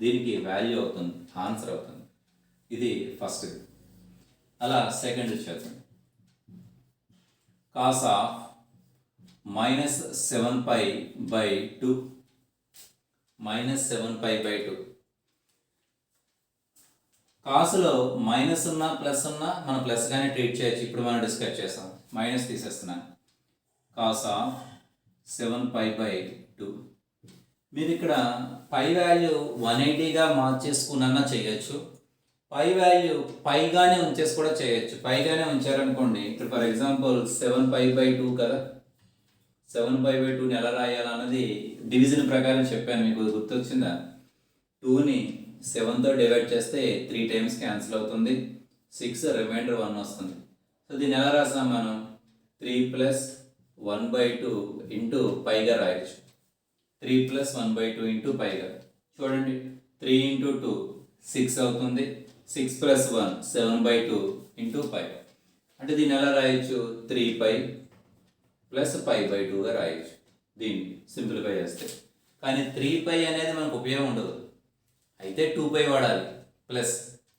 దీనికి వాల్యూ అవుతుంది, ఆన్సర్ అవుతుంది. ఇది ఫస్ట్. అలా సెకండ్ చేద్దాం. cos of -7π/2 -7π/2. కాసులో మైనస్ ఉన్నా ప్లస్ ఉన్నా మనం ప్లస్గానే ట్రీట్ చేయొచ్చు. ఇప్పుడు మనం డిస్కస్ చేస్తాం, మైనస్ తీసేస్తున్నాను. cos of 7π/2. మీరు ఇక్కడ పై వాల్యూ 180గా మార్చేసుకున్నా చేయొచ్చు, పై వాల్యూ పైగానే ఉంచేసి కూడా చేయొచ్చు. పైగానే ఉంచారనుకోండి, ఇప్పుడు ఫర్ ఎగ్జాంపుల్ 7π/2 కదా, 7π/2ని ఎలా రాయాలన్నది డివిజన్ ప్రకారం చెప్పాను, మీకు గుర్తొచ్చిందా? 2ని 7తో డివైడ్ చేస్తే 3 టైమ్స్ క్యాన్సిల్ అవుతుంది, 6 రిమైండర్ 1 వస్తుంది. సో దీన్ని ఎలా రాసాం మనం? 3 + 1/2 ఇంటూ పైగా రాయొచ్చు. 3 + 1/2 ఇంటూ పైగా చూడండి, 3 × 2 6 అవుతుంది, 6 + 1 7/2 ఇంటూ పై. అంటే దీన్ని ఎలా రాయొచ్చు? 3π + π/2గా రాయొచ్చు దీన్ని సింప్లిఫై చేస్తే. కానీ 3π అనేది మనకు ఉపయోగం ఉండదు, అయితే 2π వాడాలి ప్లస్,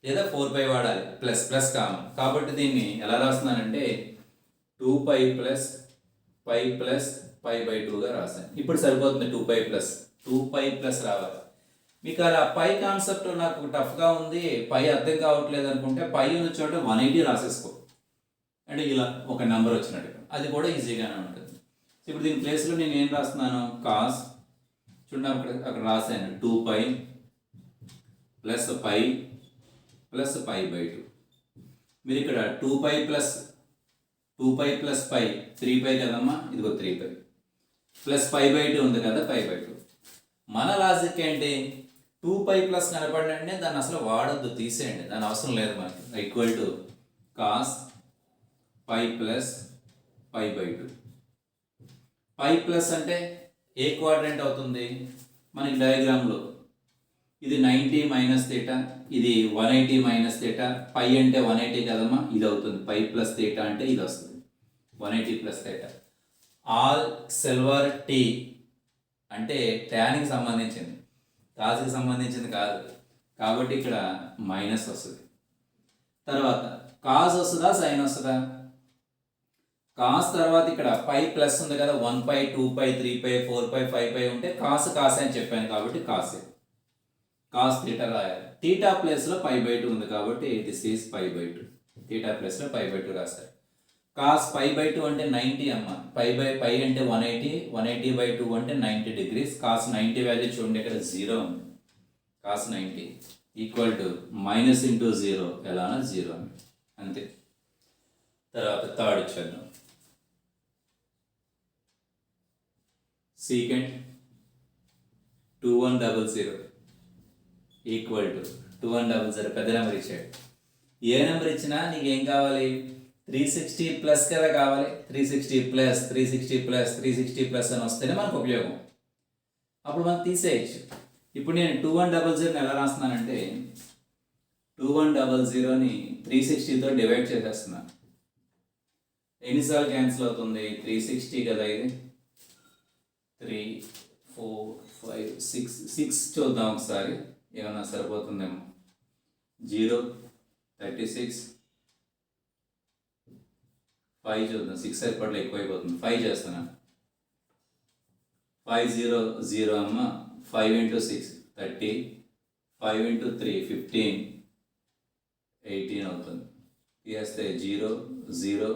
లేదా 4π వాడాలి ప్లస్, ప్లస్ కామన్. కాబట్టి దీన్ని ఎలా రాస్తున్నానంటే 2π + π + π/2గా రాశాను. ఇప్పుడు సరిపోతుంది, 2π రావాలి. మీకు అలా పై కాన్సెప్ట్ నాకు టఫ్గా ఉంది, పై అర్థం కావట్లేదు అనుకుంటే పై ఉన్న చోట 180 రాసేసుకో, అంటే ఇలా ఒక నెంబర్ వచ్చినట్టు, అది కూడా ఈజీగానే ఉంటుంది. ఇప్పుడు దీని ప్లేస్లో నేను ఏం రాస్తున్నాను? కాస్, చూడండి అక్కడ రాశాను 2π + π + π/2. మీరు ఇక్కడ 2π + π 3π కదమ్మా, ఇదిగో 3π + π/2 ఉంది కదా, π/2. మన లాజిక్ ఏంటి? 2π ప్లస్ కనపడినంటే దాన్ని అసలు వాడొద్దు, తీసేయండి, దాని అవసరం లేదు మనకి. Equal to cos π + π/2. π ప్లస్ అంటే ఏ క్వాడ్రంట్ అవుతుంది మనకి డయాగ్రామ్లో? ఇది 90 - θ, ఇది 180 - θ. π అంటే 180 కదమ్మా, ఇది అవుతుంది. π + θ అంటే ఇది వస్తుంది, 180 + θ. ఆల్ సిల్వర్ టీ అంటే ట్యాన్కి సంబంధించింది, కాజ్కి సంబంధించింది కాదు, కాబట్టి ఇక్కడ మైనస్ వస్తుంది. తర్వాత కాజ్ వస్తుందా, సైన్ వస్తుందా? కాస్ తర్వాత ఇక్కడ పై ప్లస్ ఉంది కదా, 1π 2π 3π 4π 5π ఉంటే కాస్ అని చెప్పాను కాబట్టి కాసే, కాస్ θ రాయాలి. θ ప్లేస్లో π/2 ఉంది కాబట్టి దిస్ ఈజ్ π/2. θ ప్లేస్లో π/2 రాశారు. కాస్ π/2 అంటే 90 అమ్మ, π అంటే 180, 180/2 అంటే 90 degrees. కాస్ 90 వాల్యూ చూడండి, ఇక్కడ 0 ఉంది. Cos 90 equal to minus into 0, ఎలానా 0 అని, అంతే. తర్వాత థర్డ్ ఇచ్చాను, సీకెంట్ 2100 ఈక్వల్ టు 2100, పెద్ద నెంబర్ ఇచ్చాడు. ఏ నెంబర్ ఇచ్చినా నీకు ఏం కావాలి? 360 ప్లస్ కదా కావాలి. 360 ప్లస్ 360 ప్లస్ 360 ప్లస్ అని వస్తేనే మనకు ఉపయోగం, అప్పుడు మనం తీసేయచ్చు. ఇప్పుడు నేను 2100ని ఎలా రాస్తున్నానంటే 2100ని 360తో డివైడ్ చేసేస్తున్నాను. ఎన్నిసార్లు క్యాన్సిల్ అవుతుంది? 360 కదా, ఇది 3 4 5 6 చూద్దాం ఒకసారి, ఏమన్నా సరిపోతుందేమో. 0 36 5 చూద్దాం, 6 సరిపడలే, ఎక్కువైపోతుంది, 5 చేస్తున్నాను. 5 0 0 అమ్మ, 5 × 6 30, 5 × 3 15, 18 అవుతుంది. తీస్తే 0 0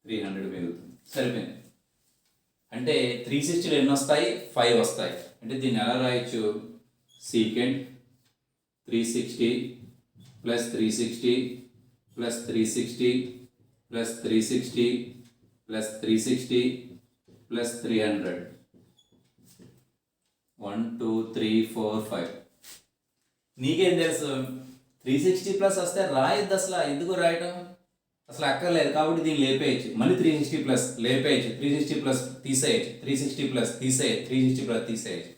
300 మిగులుతుంది, సరిపోయింది. అంటే 360లో ఎన్ని వస్తాయి? 5 వస్తాయి. అంటే దీన్ని ఎలా రాయొచ్చు? సీకెంట్ 360 + 360 + 360 + 360 + 360 + 300, 1 2 3 4 5. నీకేం తెలుసు? 360 ప్లస్ వస్తే రాయొద్దు అసలు, ఎందుకు రాయటం? అసలు అక్కర్లేదు, కాబట్టి దీన్ని లేపేయచ్చు. మళ్ళీ 360 ప్లస్ లేపేయచ్చు, 360 ప్లస్ తీసేయచ్చు, 360 ప్లస్ తీసేయచ్చు, 360 ప్లస్ తీసేయచ్చు.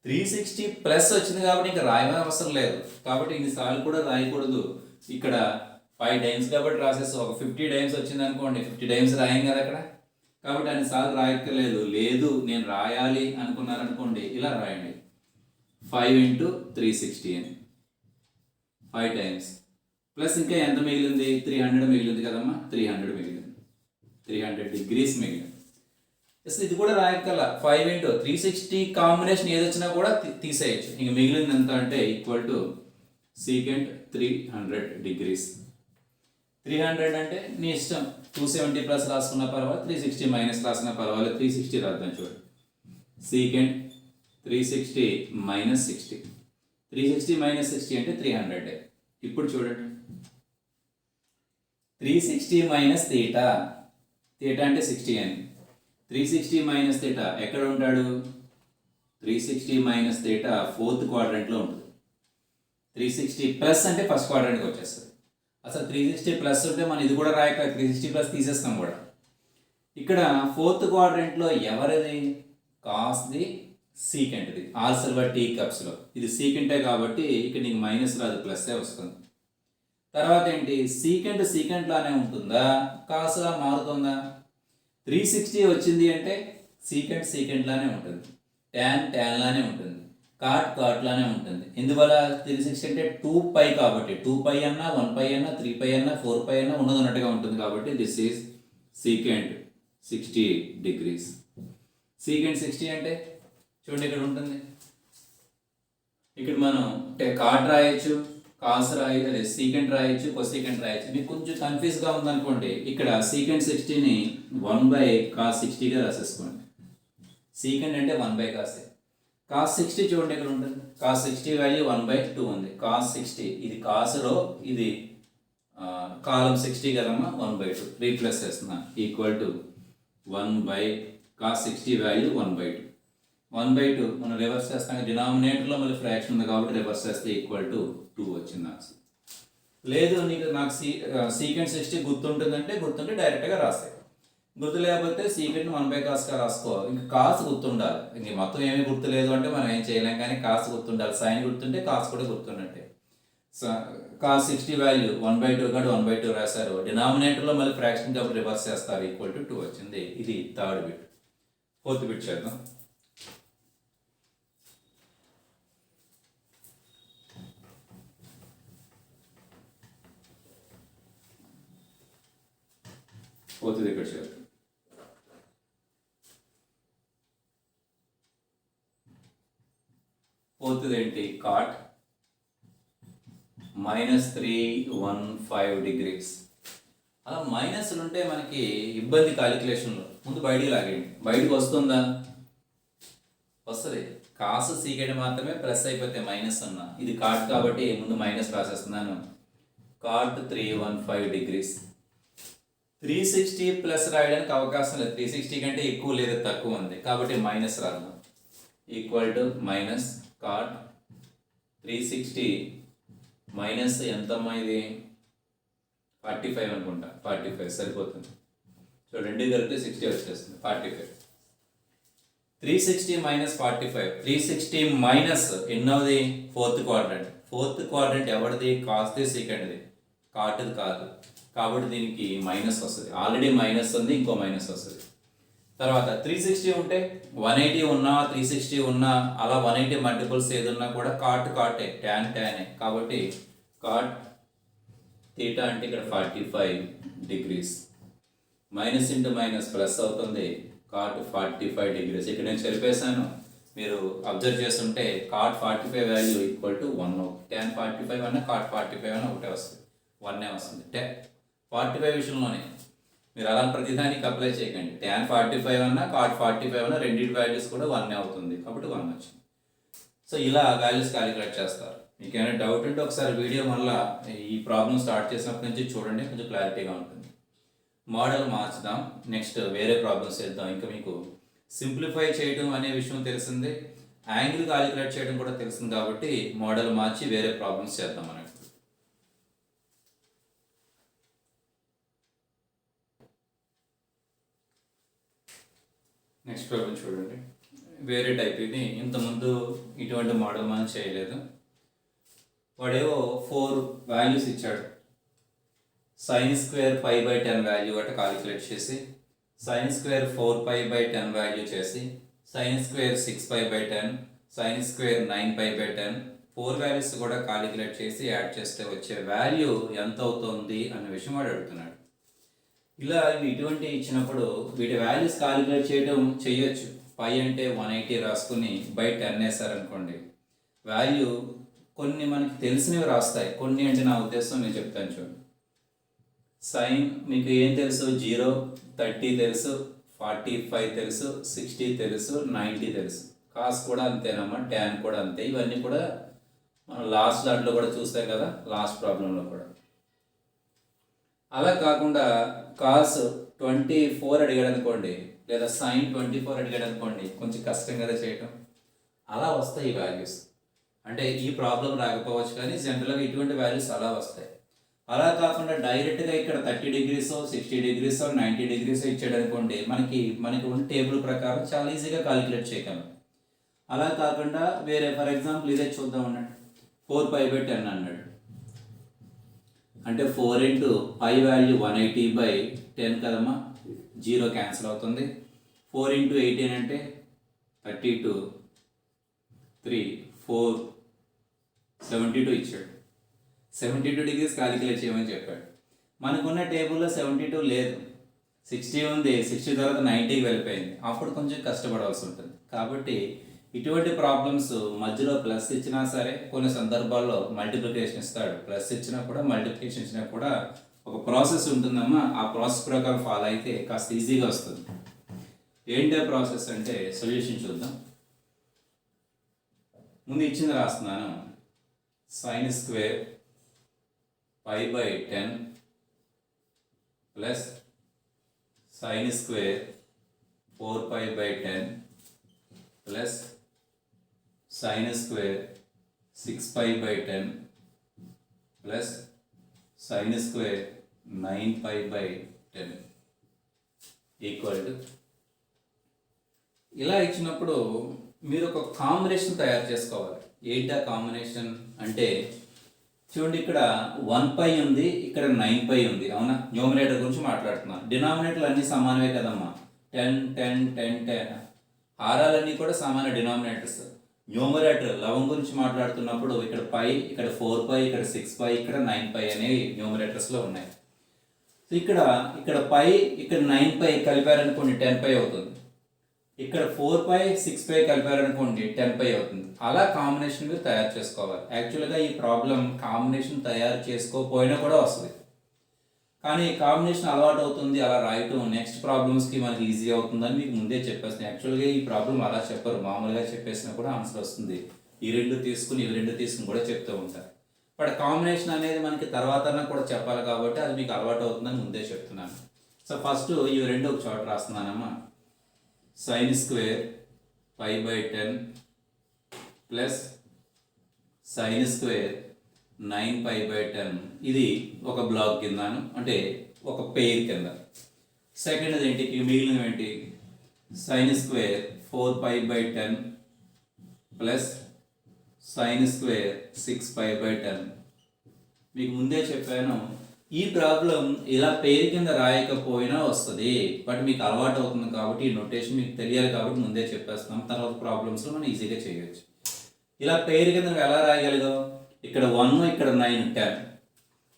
360 ప్లస్ వచ్చింది కాబట్టి ఇంకా రాయమని అవసరం లేదు, కాబట్టి ఇన్నిసార్లు కూడా రాయకూడదు. ఇక్కడ 5 టైమ్స్ కాబట్టి రాసేసి ఒక 50 టైమ్స్ వచ్చింది అనుకోండి, 50 టైమ్స్ రాయం కదా అక్కడ, కాబట్టి అన్నిసార్లు రాయక్కర్లేదు. లేదు నేను రాయాలి అనుకున్నారనుకోండి, ఇలా రాయండి, 5 × 360 అని, 5 టైమ్స్ ప్లస్ ఇంకా ఎంత మిగిలింది? 300 మిగిలింది కదమ్మా, 300 మిగిలింది, 300 degrees మిగిలింది. అసలు ఇది కూడా రాయక్కర్లా, 5 × 360 కాంబినేషన్ ఏది వచ్చినా కూడా తీసేయచ్చు. ఇంక మిగిలింది ఎంత అంటే ఈక్వల్ టు సీకెంట్ 300 degrees. 300 అంటే నీ ఇష్టం, 270 ప్లస్ రాసుకున్నా పర్వాలేదు, 360 మైనస్ రాసుకున్నా పర్వాలేదు, 360 రాద్దాం చూడండి. సీకెంట్ 360 - 60, 360 - 60 అంటే 300. ఇప్పుడు చూడండి 360 మైనస్ తీటా, తీటా అంటే 60 అని. 360 మైనస్ తీటా ఎక్కడ ఉంటాడు? 360 మైనస్ తీటా ఫోర్త్ క్వాడ్రంట్లో ఉంటుంది. 360 ప్లస్ అంటే ఫస్ట్ క్వాడ్రంట్కి వచ్చేస్తుంది. అసలు 360 ప్లస్ ఉంటే మనం ఇది కూడా రాయక 360 ప్లస్ తీసేస్తాం కూడా. ఇక్కడ ఫోర్త్ క్వాడ్రంట్లో ఎవరిది? కాస్ది సీకెంట్ది. ఆల్ సిల్వర్ టీ కప్స్లో ఇది సీకెంటే కాబట్టి ఇక్కడ నీకు మైనస్ రాదు, ప్లస్సే వస్తుంది. తర్వాత ఏంటి? సీకెంట్ లానే ఉంటుందా, కాసులా మారుతుందా? 360 వచ్చింది అంటే సీకెంట్ లానే ఉంటుంది, ట్యాన్ లానే ఉంటుంది, కాట్ లానే ఉంటుంది. ఎందువల్ల? 360 అంటే 2π కాబట్టి 2π అన్నా 1π అన్నా 3π అన్నా 4π అన్నా ఉన్నట్టుగా ఉంటుంది కాబట్టి this is secant 60 degrees. Secant 60 అంటే చూడండి ఇక్కడ ఉంటుంది. ఇక్కడ మనం కాట్ రాయొచ్చు, కాస్ రాయొచ్చు, అదే సీకెంట్ రాయొచ్చు, కొసీకెంట్ రాయొచ్చు. మీకు కొంచెం కన్ఫ్యూజ్గా ఉందనుకోండి, ఇక్కడ సీకెంట్ 60ని 1/cos 60గా రాసేసుకోండి. సీకెంట్ అంటే 1/cos. cos 60 చూడండి ఇక్కడ ఉంటుంది. cos 60 వాల్యూ 1/2 ఉంది. cos 60 ఇది కాసులో, ఇది కాలం 60 కదమ్మా, 1/2 రీప్లేస్ చేస్తున్నా. Equal to 1/cos 60 value 1/2. 1/2 మనం రివర్స్ చేస్తాం, డినామినేటర్లో మళ్ళీ ఫ్రాక్షన్ ఉంది కాబట్టి రివర్స్ చేస్తే ఈక్వల్ టు 2 వచ్చింది నాకు. లేదు నాకు సీకెంట్ 60 గుర్తుంటే డైరెక్ట్గా రాస్తాయి. గుర్తు లేకపోతే సీకెంట్ 1/cosగా రాసుకో. ఇంకా కాస్ గుర్తుండాలి. ఇంక మొత్తం ఏమీ గుర్తులేదు అంటే మనం ఏం చేయలేం, కానీ కాస్ గుర్తుండాలి. సైన్ గుర్తుంటే కాస్ కూడా గుర్తున్నట్టే. cos 60 వాల్యూ 1/2 కాబట్టి 1/2 రాశారు. డినామినేటర్లో మళ్ళీ ఫ్రాక్షన్ కాబట్టి రివర్స్ చేస్తారు, ఈక్వల్ టు 2 వచ్చింది. ఇది థర్డ్ బిట్. ఫోర్త్ బిట్ చేద్దాం. ఫోర్త్ ఇక్కడ చేద్దాం. ఫోర్త్ ఏంటి? Cot -315 degrees. అలా మైనస్లు ఉంటే మనకి ఇబ్బంది కాలిక్యులేషన్లో. ముందు బయటికి లాగండి. బయటకు వస్తుందా? వస్తుంది. కాస్ సీకెంట్ మాత్రమే ప్లస్ అయిపోతే మైనస్ ఉన్నా. ఇది కాట్ కాబట్టి ముందు మైనస్ రాసేస్తున్నాను. Cot 315 degrees. 360 ప్లస్ రాయడానికి అవకాశం లేదు. 360 కంటే ఎక్కువ లేదా తక్కువ ఉంది కాబట్టి మైనస్ రాదు. Equal to minus cot 360 minus ఎంతమ్మా ఇది? 45 అనుకుంటా. 45 సరిపోతుంది. సో రెండు కలిపితే 60 వచ్చేస్తుంది. 45. 360 మైనస్ 45. 360 మైనస్ ఎన్నోది? Fourth quadrant. ఫోర్త్ క్వాడ్రంట్ ఎవరిది? కాస్ది సీకెంట్ది, కాట్ది కాదు. కాబట్టి దీనికి మైనస్ వస్తుంది. ఆల్రెడీ మైనస్ ఉంది, ఇంకో మైనస్ వస్తుంది. తర్వాత 360 ఉంటే 180 ఉన్నా 360 ఉన్నా అలా 180 మల్టిపుల్స్ ఏదున్నా కూడా కాటే, ట్యానే. కాబట్టి కాట్ తీటా అంటే ఇక్కడ 45 degrees. Minus into minus plus అవుతుంది. Cot 45 degrees. ఇక్కడ నేను చెప్పేశాను, మీరు అబ్జర్వ్ చేస్తుంటే cot 45 value equal to 1. tan 45 అన్నా కాట్ 45 అన్నా ఒకటే వస్తుంది, 1 వస్తుంది. 45 విషయంలోనే మీరు అలా ప్రతిదానికి అప్లై చేయకండి. tan 45 అన్నా కాట్ 45 అన్నా రెండింటి వాల్యూస్ కూడా 1 అవుతుంది కాబట్టి 1 వచ్చింది. సో ఇలా వాల్యూస్ క్యాలిక్యులేట్ చేస్తారు. మీకు ఏమైనా డౌట్ ఉంటే ఒకసారి వీడియో మళ్ళీ ఈ ప్రాబ్లమ్ స్టార్ట్ చేసినప్పటి నుంచి చూడండి, కొంచెం క్లారిటీగా ఉంటుంది. మోడల్ మార్చుదాం. నెక్స్ట్ వేరే ప్రాబ్లమ్స్ చేద్దాం. ఇంకా మీకు సింప్లిఫై చేయడం అనే విషయం తెలిసిందే, యాంగిల్ క్యాలిక్యులేట్ చేయడం కూడా తెలిసింది కాబట్టి మోడల్ మార్చి వేరే ప్రాబ్లమ్స్ చేద్దాం మనం. నెక్స్ట్ ప్రాబ్లం చూడండి. వేరే టైప్. ఇది ఇంతకుముందు ఇటువంటి మోడల్ మనం చేయలేదు. వాడేవో 4 వాల్యూస్ ఇచ్చాడు. sin² π/10 వాల్యూ అట కాలిక్యులేట్ చేసి, sin² 4π/10 వాల్యూ చేసి, sin² 6π/10, sin² 9π/10 4 వాల్యూస్ కూడా కాలిక్యులేట్ చేసి యాడ్ చేస్తే వచ్చే వాల్యూ ఎంత అవుతుంది అన్న విషయం వాడు అడుగుతున్నాడు. ఇలా ఇటువంటి ఇచ్చినప్పుడు వీటి వాల్యూస్ కాలిక్యులేట్ చేయొచ్చు. పై అంటే 180 రాసుకుని బై 10 వేసారనుకోండి, వాల్యూ కొన్ని మనకి తెలిసినవి రాస్తాయి. కొన్ని అంటే నా ఉద్దేశం నేను చెప్తాను చూడండి. సైన్ మీకు ఏం తెలుసు? 0, 30 తెలుసు, 45 తెలుసు, 60 తెలుసు, 90 తెలుసు. కాస్ కూడా అంతేనమ్మా, ట్యాన్ కూడా అంతే. ఇవన్నీ కూడా మనం లాస్ట్ దాంట్లో కూడా చూస్తాం కదా, లాస్ట్ ప్రాబ్లంలో కూడా. అలా కాకుండా కాస్ 24 అడిగాడు అనుకోండి, లేదా సైన్ 24 అడిగాడు అనుకోండి, కొంచెం కష్టం కదా చేయటం. అలా వస్తాయి ఈ వాల్యూస్. అంటే ఈ ప్రాబ్లం రాకపోవచ్చు కానీ జనరల్గా ఇటువంటి వాల్యూస్ అలా వస్తాయి. అలా కాకుండా డైరెక్ట్గా ఇక్కడ 30 డిగ్రీసో 60 డిగ్రీసో 90 డిగ్రీసో ఇచ్చాడు అనుకోండి, మనకి ఉన్న టేబుల్ ప్రకారం చాలా ఈజీగా కాలిక్యులేట్ చేయగలం. అలా కాకుండా వేరే ఫర్ ఎగ్జాంపుల్ ఇదే చూద్దాం అన్నాడు, 4π/10 అన్నాడు. అంటే 4 ఇంటూ పై వాల్యూ 180/10 కదమ్మా, 0 క్యాన్సిల్ అవుతుంది. 4 ఇంటూ 18 అంటే 32, 3, 4, 72 ఇచ్చాడు. 72 డిగ్రీస్ కాలిక్యులేట్ చేయమని చెప్పాడు. మనకున్న టేబుల్లో 72 లేదు, 60 ఉంది. 60 తర్వాత 90కి వెళ్ళిపోయింది. అప్పుడు కొంచెం కష్టపడవలసి ఉంటుంది. కాబట్టి ఇటువంటి ప్రాబ్లమ్స్ మధ్యలో ప్లస్ ఇచ్చినా సరే, కొన్ని సందర్భాల్లో మల్టిప్లికేషన్ ఇస్తాడు. ప్లస్ ఇచ్చినా కూడా మల్టిప్లికేషన్ ఇచ్చినా కూడా ఒక ప్రాసెస్ ఉంటుందమ్మా. ఆ ప్రాసెస్ ప్రకారం ఫాలో అయితే కాస్త ఈజీగా వస్తుంది. ఏంటి ఆ ప్రాసెస్ అంటే సొల్యూషన్ చూద్దాం. ముందు ఇచ్చింది రాస్తున్నాను. sin square π/10 plus sin square 4π/10 plus sin square 6π/10 plus sin square 9π/10 equal to. ఇలా ఇచ్చినప్పుడు మీరు ఒక కాంబినేషన్ తయారు చేసుకోవాలి. ఏంటి ఆ కాంబినేషన్ అంటే చూడండి, ఇక్కడ 1π ఉంది, ఇక్కడ 9π ఉంది, అవునా? న్యూమరేటర్ గురించి మాట్లాడుతున్నాను. డినామినేటర్లు అన్నీ సమానమే కదమ్మా, 10 10 10 10. హారాలన్నీ కూడా సమాన డినామినేటర్స్. న్యూమరేటర్ 11 గురించి మాట్లాడుతున్నప్పుడు ఇక్కడ పై, ఇక్కడ 4π, ఇక్కడ 6π, ఇక్కడ 9π అనేవి న్యూమరేటర్స్లో ఉన్నాయి. సో ఇక్కడ పై, ఇక్కడ 9π కలిపారనుకోండి 10π అవుతుంది. ఇక్కడ 4π 6π కలిపారనుకోండి 10π అవుతుంది. అలా కాంబినేషన్ మీరు తయారు చేసుకోవాలి. యాక్చువల్గా ఈ ప్రాబ్లం కాంబినేషన్ తయారు చేసుకోకపోయినా కూడా వస్తుంది, కానీ కాంబినేషన్ అలవాటు అవుతుంది అలా రాయటం. నెక్స్ట్ ప్రాబ్లమ్స్కి మనకి ఈజీ అవుతుందని మీకు ముందే చెప్పేస్తాను. యాక్చువల్గా ఈ ప్రాబ్లం అలా చెప్పరు, మామూలుగా చెప్పేసినా కూడా ఆన్సర్ వస్తుంది. ఈ రెండు తీసుకుని ఇవి రెండు తీసుకుని కూడా చెప్తూ ఉంటారు. బట్ కాంబినేషన్ అనేది మనకి తర్వాత కూడా చెప్పాలి కాబట్టి అది మీకు అలవాటు అవుతుందని ముందే చెప్తున్నాను. సో ఫస్ట్ ఇవి రెండు ఒక చోట రాస్తున్నానమ్మా. sin square π/10 plus sin square 9π/10. ఇది ఒక బ్లాక్ కిందను, అంటే ఒక పెయిర్ కింద. సెకండ్ ఏంటి, మిగిలినవి ఏంటి, sin square 4π/10 plus sin square 6π/10. మీకు ముందే చెప్పాను, ఈ ప్రాబ్లం ఇలా పేరు కింద రాయకపోయినా వస్తుంది. బట్ మీకు అలవాటు అవుతుంది కాబట్టి ఈ నోటేషన్ మీకు తెలియాలి కాబట్టి ముందే చెప్పేస్తున్నాం. తర్వాత ప్రాబ్లమ్స్లో మనం ఈజీగా చేయవచ్చు. ఇలా పేరు కింద నువ్వు ఎలా రాయగలిగావు, ఇక్కడ 1, ఇక్కడ 9 10,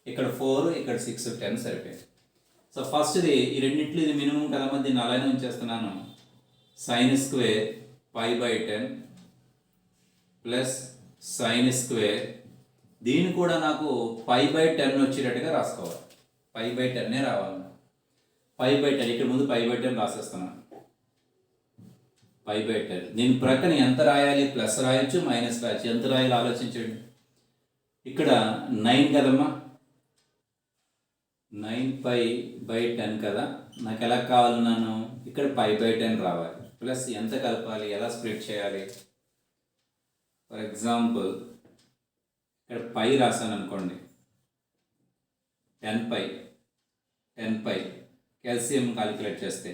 ఇక్కడ 4, ఇక్కడ 6 10 సరిపోయింది. సో ఫస్ట్ది ఈ రెండింటిలో ఇది మినిమం కదమ్మా, దీన్ని అలానే ఉంచేస్తున్నాను. sin square π/10 plus sin square, దీన్ని కూడా నాకు π/10 వచ్చేటట్టుగా రాసుకోవాలి. π/10 రావాలి. π/10 ఇక్కడ ముందు π/10 రాసేస్తున్నాను. π/10 దీని ప్రక్కన ఎంత రాయాలి, ప్లస్ రాయొచ్చు మైనస్ రాయొచ్చు, ఎంత రాయాలి ఆలోచించండి. ఇక్కడ 9 కదమ్మా, 9π/10 కదా, నాకు ఎలా కావాలన్నాను, ఇక్కడ π/10 రావాలి. ప్లస్ ఎంత కలపాలి, ఎలా స్ప్లిట్ చేయాలి. ఫర్ ఎగ్జాంపుల్ ఇక్కడ పై రాశాను అనుకోండి, 10π ఎల్సిఎం కాలిక్యులేట్ చేస్తే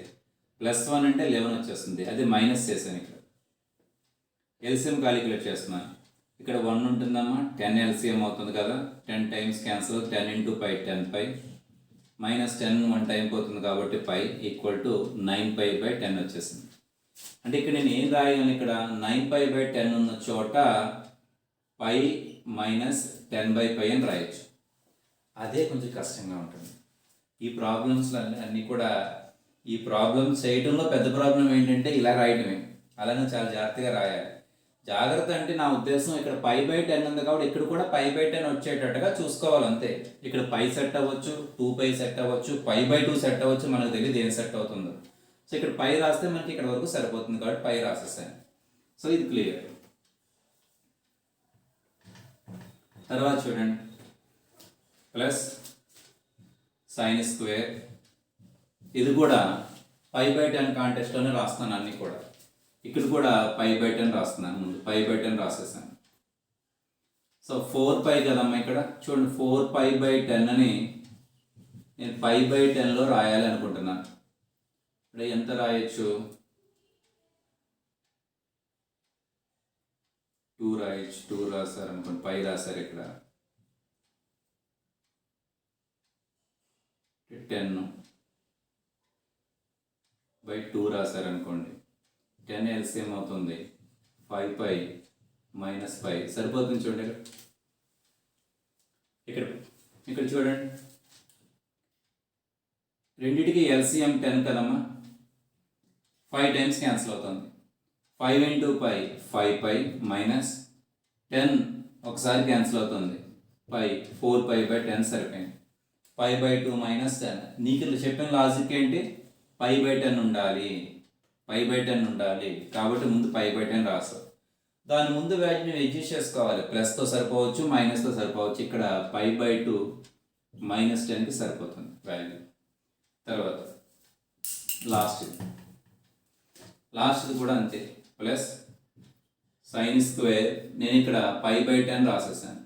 +1 అంటే 11 వచ్చేస్తుంది, అది మైనస్ చేశాను. ఇక్కడ ఎల్సిఎం కాలిక్యులేట్ చేస్తున్నాను, ఇక్కడ 1 ఉంటుందమ్మా, 10 ఎల్సిఎం అవుతుంది కదా, 10 times cancel, 10 into pi 10π minus 10 1 time పోతుంది కాబట్టి π ఈక్వల్ టు 9π/10 వచ్చేసింది. అంటే ఇక్కడ నేను ఏం రాయగలను, ఇక్కడ 9π/10 ఉన్న చోట π మైనస్ 10/π అని రాయొచ్చు. అదే కొంచెం కష్టంగా ఉంటుంది. ఈ ప్రాబ్లమ్స్ అన్నీ కూడా, ఈ ప్రాబ్లమ్స్ చేయడంలో పెద్ద ప్రాబ్లం ఏంటంటే ఇలా రాయడమే. అలానే చాలా జాగ్రత్తగా రాయాలి. జాగ్రత్త అంటే నా ఉద్దేశం, ఇక్కడ π/10 ఉంది కాబట్టి ఇక్కడ కూడా π/10 వచ్చేటట్టుగా చూసుకోవాలి అంతే. ఇక్కడ π సెట్ అవ్వచ్చు, 2π సెట్ అవ్వచ్చు, π/2 సెట్ అవ్వచ్చు, మనకు తెలియదు ఏం సెట్ అవుతుందో. సో ఇక్కడ π రాస్తే మనకి ఇక్కడ వరకు సరిపోతుంది కాబట్టి π రాసేసాను. సో ఇది క్లియర్. తర్వాత చూడండి ప్లస్ సైన్ స్క్వేర్, ఇది కూడా π/10 కాంటెస్ట్లోనే రాస్తాను అన్నీ కూడా. ఇక్కడ కూడా π/10 రాస్తున్నాను, ముందు π/10 రాసేసాను. సో 4π కదమ్మా, ఇక్కడ చూడండి 4π/10 అని నేను π/10లో రాయాలి అనుకుంటున్నాను. ఇక్కడ ఎంత రాయొచ్చు, 2 రాయొచ్చు. 2 రాశారు అనుకోండి, పై రాశారు ఇక్కడ 10/2 రాశారు అనుకోండి. 10 ఎల్సిఎం అవుతుంది 5π - π సరిపోతుంది. చూడండి ఇక్కడ ఇక్కడ చూడండి, రెండిటికి ఎల్సిఎం 10 కదమ్మా, 5 టైమ్స్ క్యాన్సిల్ అవుతుంది. 5 × π 5π మైనస్ 10 ఒకసారి క్యాన్సిల్ అవుతుంది, π 4π/10 సరిపోయింది. 5/2 - 10. నీకు చెప్పిన లాజిక్ ఏంటి, π/10 ఉండాలి, π/10 ఉండాలి కాబట్టి ముందు π/10 రాస్తావు. దాని ముందు వాటిని అడ్జస్ట్ చేసుకోవాలి, ప్లస్తో సరిపోవచ్చు మైనస్తో సరిపోవచ్చు. ఇక్కడ π/2 -10కి సరిపోతుంది వాల్యూ. తర్వాత లాస్ట్ది కూడా అంతే, ప్లస్ సైన్ స్క్వేర్. నేను ఇక్కడ π/10 రాసేసాను,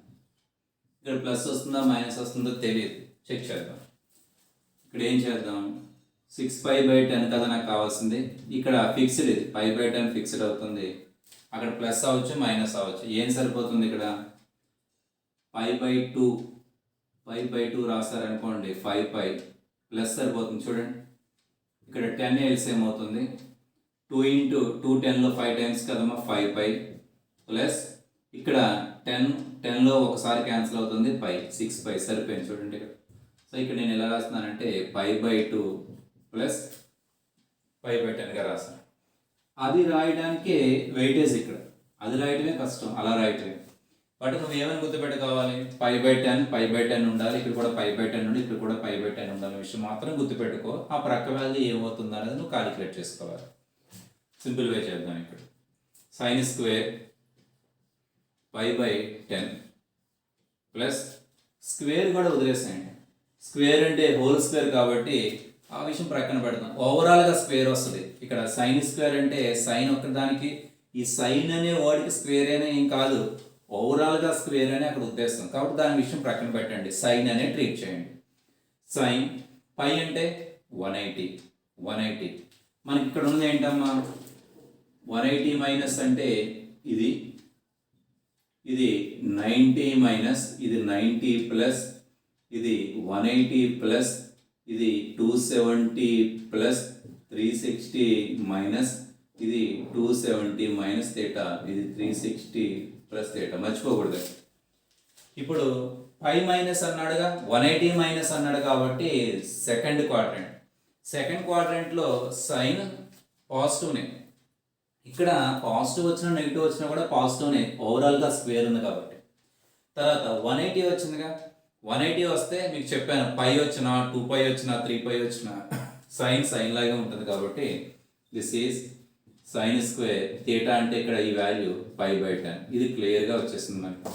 ఇక్కడ ప్లస్ వస్తుందా మైనస్ వస్తుందో తెలియదు, చెక్ చేద్దాం. ఇక్కడ ఏం చేద్దాం, 6π/10 కదా నాకు కావాల్సింది. ఇక్కడ ఫిక్స్డ్, ఇది π/10 ఫిక్స్డ్ అవుతుంది. అక్కడ ప్లస్ అవ్వచ్చు మైనస్ అవ్వచ్చు, ఏం సరిపోతుంది ఇక్కడ π/2 రాస్తారనుకోండి, 5π ప్లస్ సరిపోతుంది. చూడండి ఇక్కడ 10 ఎల్సిఎం అవుతుంది, 2 × 2 10లో 5 టైమ్స్ కదమ్మా, 5π ప్లస్ ఇక్కడ 10లో ఒకసారి క్యాన్సిల్ అవుతుంది, 6π సరిపోయింది. చూడండి ఇక్కడ. సో ఇక్కడ నేను ఎలా రాస్తున్నానంటే π/2 ప్లస్ π/10గా రాస్తాను. అది రాయడానికి వెయిటేజ్, ఇక్కడ అది రాయటమే కష్టం, అలా రాయటమే. బట్ నువ్వు ఏమని గుర్తుపెట్టుకోవాలి, π/10 ఉండాలి, ఇక్కడ కూడా π/10 ఉండి, ఇక్కడ కూడా π/10 ఉండాలి విషయం మాత్రం గుర్తుపెట్టుకో. ఆ ప్రక్క వాల్యూ ఏమవుతుంది అనేది నువ్వు కాలిక్యులేట్ చేసుకోవాలి. సింపుల్ వే చేద్దాం. ఇక్కడ సైన్ స్క్వేర్ π/10 ప్లస్ స్క్వేర్ కూడా వదిలేసేయండి, స్క్వేర్ అంటే హోల్ స్క్వేర్ కాబట్టి ఆ విషయం ప్రక్కన పెడతాం. ఓవరాల్గా స్క్వేర్ వస్తుంది. ఇక్కడ సైన్ స్క్వేర్ అంటే సైన్ ఒక్కదానికి, ఈ సైన్ అనే వర్డ్కి స్క్వేర్ అనే ఏం కాదు, ఓవరాల్గా స్క్వేర్ అనే అక్కడ ఉద్దేశం కాబట్టి దాని విషయం ప్రక్కన పెట్టండి, సైన్ అనే ట్రీట్ చేయండి. సైన్ పై అంటే 180. మనకి ఇక్కడ ఉంది ఏంటమ్మా, 180 మైనస్ అంటే ఇది 90 మైనస్ ఇది 90 ప్లస్ ఇది 180 ప్లస్ ఇది 270 ప్లస్ 360 మైనస్ ఇది 270 మైనస్ థీటా, ఇది 360 ప్లస్ థీటా, మర్చిపోకూడదు. ఇప్పుడు పై మైనస్ అన్నాడుగా, 180 మైనస్ అన్నాడు కాబట్టి సెకండ్ క్వాడ్రంట్లో సైన్ పాజిటివ్నే. ఇక్కడ పాజిటివ్ వచ్చినా నెగిటివ్ వచ్చినా కూడా పాజిటివ్నే, ఓవరాల్గా స్క్వేర్ ఉంది కాబట్టి. తర్వాత 180 వచ్చిందిగా, 180 వస్తే మీకు చెప్పాను, పై వచ్చినా 2π వచ్చినా 3π వచ్చినా సైన్ లాగా ఉంటుంది కాబట్టి this is sine square theta అంటే ఇక్కడ ఈ వాల్యూ π/10. ఇది క్లియర్గా వచ్చేసింది మనకి.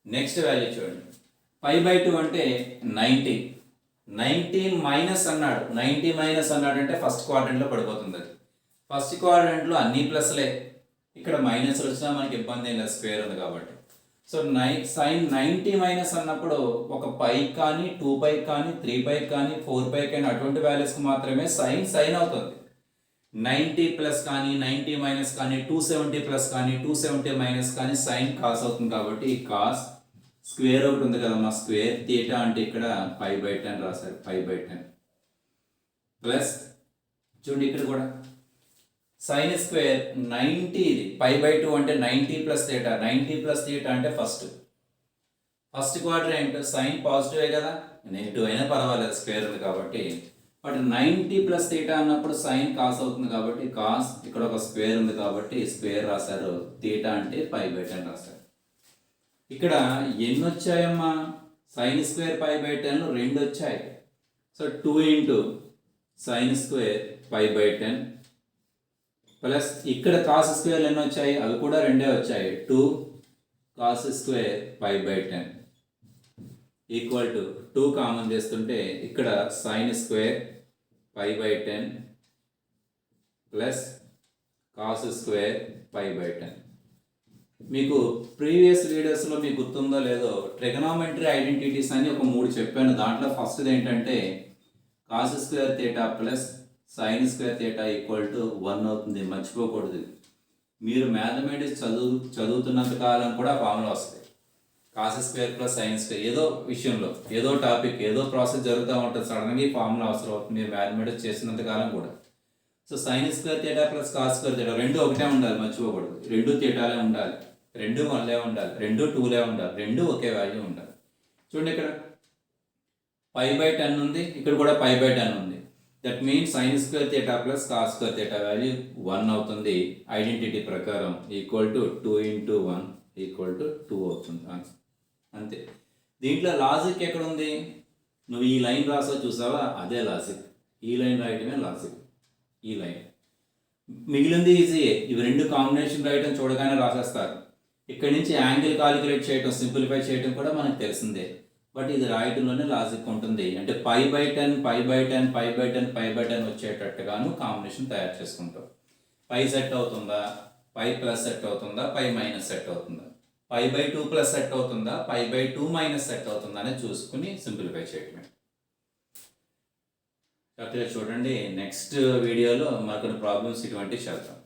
నెక్స్ట్ వాల్యూ చూడండి, π/2 అంటే 90 మైనస్ అన్నాడు, 90 మైనస్ అన్నాడు అంటే ఫస్ట్ క్వాడ్రంట్లో పడిపోతుంది. అది ఫస్ట్ క్వాడ్రంట్లో అన్ని ప్లస్లే, ఇక్కడ మైనస్ వచ్చినా మనకి ఇబ్బంది ఏం లేదు, స్క్వేర్ ఉంది కాబట్టి. సో సైన్ 90 మైనస్ అన్నప్పుడు ఒక పై కానీ 2π కానీ 3π కానీ 4π కానీ అటువంటి వాల్యూస్కి మాత్రమే సైన్ అవుతుంది. 90 ప్లస్ కానీ 90 మైనస్ కానీ 270 ప్లస్ కానీ 270 మైనస్ కానీ సైన్ కాస్ అవుతుంది కాబట్టి కాస్ స్క్వేర్ ఒకటి ఉంది కదమ్మా, స్క్వేర్ థీటా అంటే ఇక్కడ π/10 రాశారు, π/10 ప్లస్ చూడండి ఇక్కడ కూడా సైన్ స్క్వేర్ 90, ఇది π/2 అంటే 90 ప్లస్ థీటా, 90 ప్లస్ థీటా అంటే ఫస్ట్ క్వాడ్రంట్. సైన్ పాజిటివే కదా, నెగిటివ్ అయినా పర్వాలేదు స్క్వేర్ ఉంది కాబట్టి. బట్ 90 ప్లస్ థీటా అన్నప్పుడు సైన్ కాస్ అవుతుంది కాబట్టి కాస్, ఇక్కడ ఒక స్క్వేర్ ఉంది కాబట్టి స్క్వేర్ రాశారు, థీటా అంటే π/10 రాశారు. ఇక్కడ ఎన్ని వచ్చాయమ్మా, సైన్ స్క్వేర్ π/10 2 వచ్చాయి. సో 2 × సైన్ స్క్వేర్ π/10 ప్లస్ ఇక్కడ కాస్ స్క్వేర్లు ఎన్ని వచ్చాయి, అవి కూడా 2 వచ్చాయి, 2 cos square pi by 10 equal to 2 common చేస్తుంటే ఇక్కడ sine square pi by 10 plus cos square pi by 10. మీకు ప్రీవియస్ వీడియోస్లో మీకు గుర్తుందో లేదో ట్రిగనామెట్రీ ఐడెంటిటీస్ అని ఒక 3 చెప్పాను. దాంట్లో ఫస్ట్ది ఏంటంటే cos square theta plus sine square theta equal to 1 అవుతుంది. మర్చిపోకూడదు. మీరు మ్యాథమెటిక్స్ చదువుతున్నంత కాలం కూడా ఫార్ములా వస్తాయి. Cos square plus sine square ఏదో విషయంలో ఏదో టాపిక్ ఏదో ప్రాసెస్ జరుగుతూ ఉంటుంది, సడన్గా ఈ ఫార్ములా అవసరం అవుతుంది మీరు మ్యాథమెటిక్స్ చేసినంత కాలం కూడా. So sine square theta plus cos square theta రెండు ఒకటే ఉండాలి, మర్చిపోకూడదు. రెండు థీటాలే ఉండాలి, రెండు 1లే ఉండాలి, రెండు 2లే ఉండాలి, రెండు ఒకే వాల్యూ ఉండాలి. చూడండి ఇక్కడ పై బై 10 ఉంది, ఇక్కడ కూడా పై బై 10 ఉంది. That means sine square theta plus cos square theta value 1 అవుతుంది. ఐడెంటిటీ ప్రకారం equal to 2 into 1 equal to 2 అవుతుంది ఆన్సర్. అంతే. దీంట్లో లాజిక్ ఎక్కడ ఉంది? నువ్వు ఈ లైన్ రాసో చూసావా, అదే లాజిక్. ఈ లైన్ రాయటమే లాజిక్. ఈ లైన్ మిగిలింది ఈజీయే. ఇవి రెండు కాంబినేషన్ రాయటం చూడగానే రాసేస్తారు. ఇక్కడి నుంచి యాంగిల్ కాలిక్యులేట్ చేయటం, సింప్లిఫై చేయటం కూడా మనకు తెలిసిందే. బట్ ఇది రాయటంలోనే లాజిక్ ఉంటుంది. అంటే pi by 10 pi by 10 pi by 10 pi by 10 వచ్చేటట్టుగాను కాంబినేషన్ తయారు చేసుకుంటాం. పై సెట్ అవుతుందా, పై ప్లస్ సెట్ అవుతుందా, పై మైనస్ సెట్ అవుతుందా, పై బై 2 ప్లస్ సెట్ అవుతుందా, పై బై 2 మైనస్ సెట్ అవుతుందా అని చూసుకుని సింప్లిఫై చేయటమే. చూడండి, నెక్స్ట్ వీడియోలో మరికొన్ని ప్రాబ్లమ్స్ ఇటువంటివి చేద్దాం.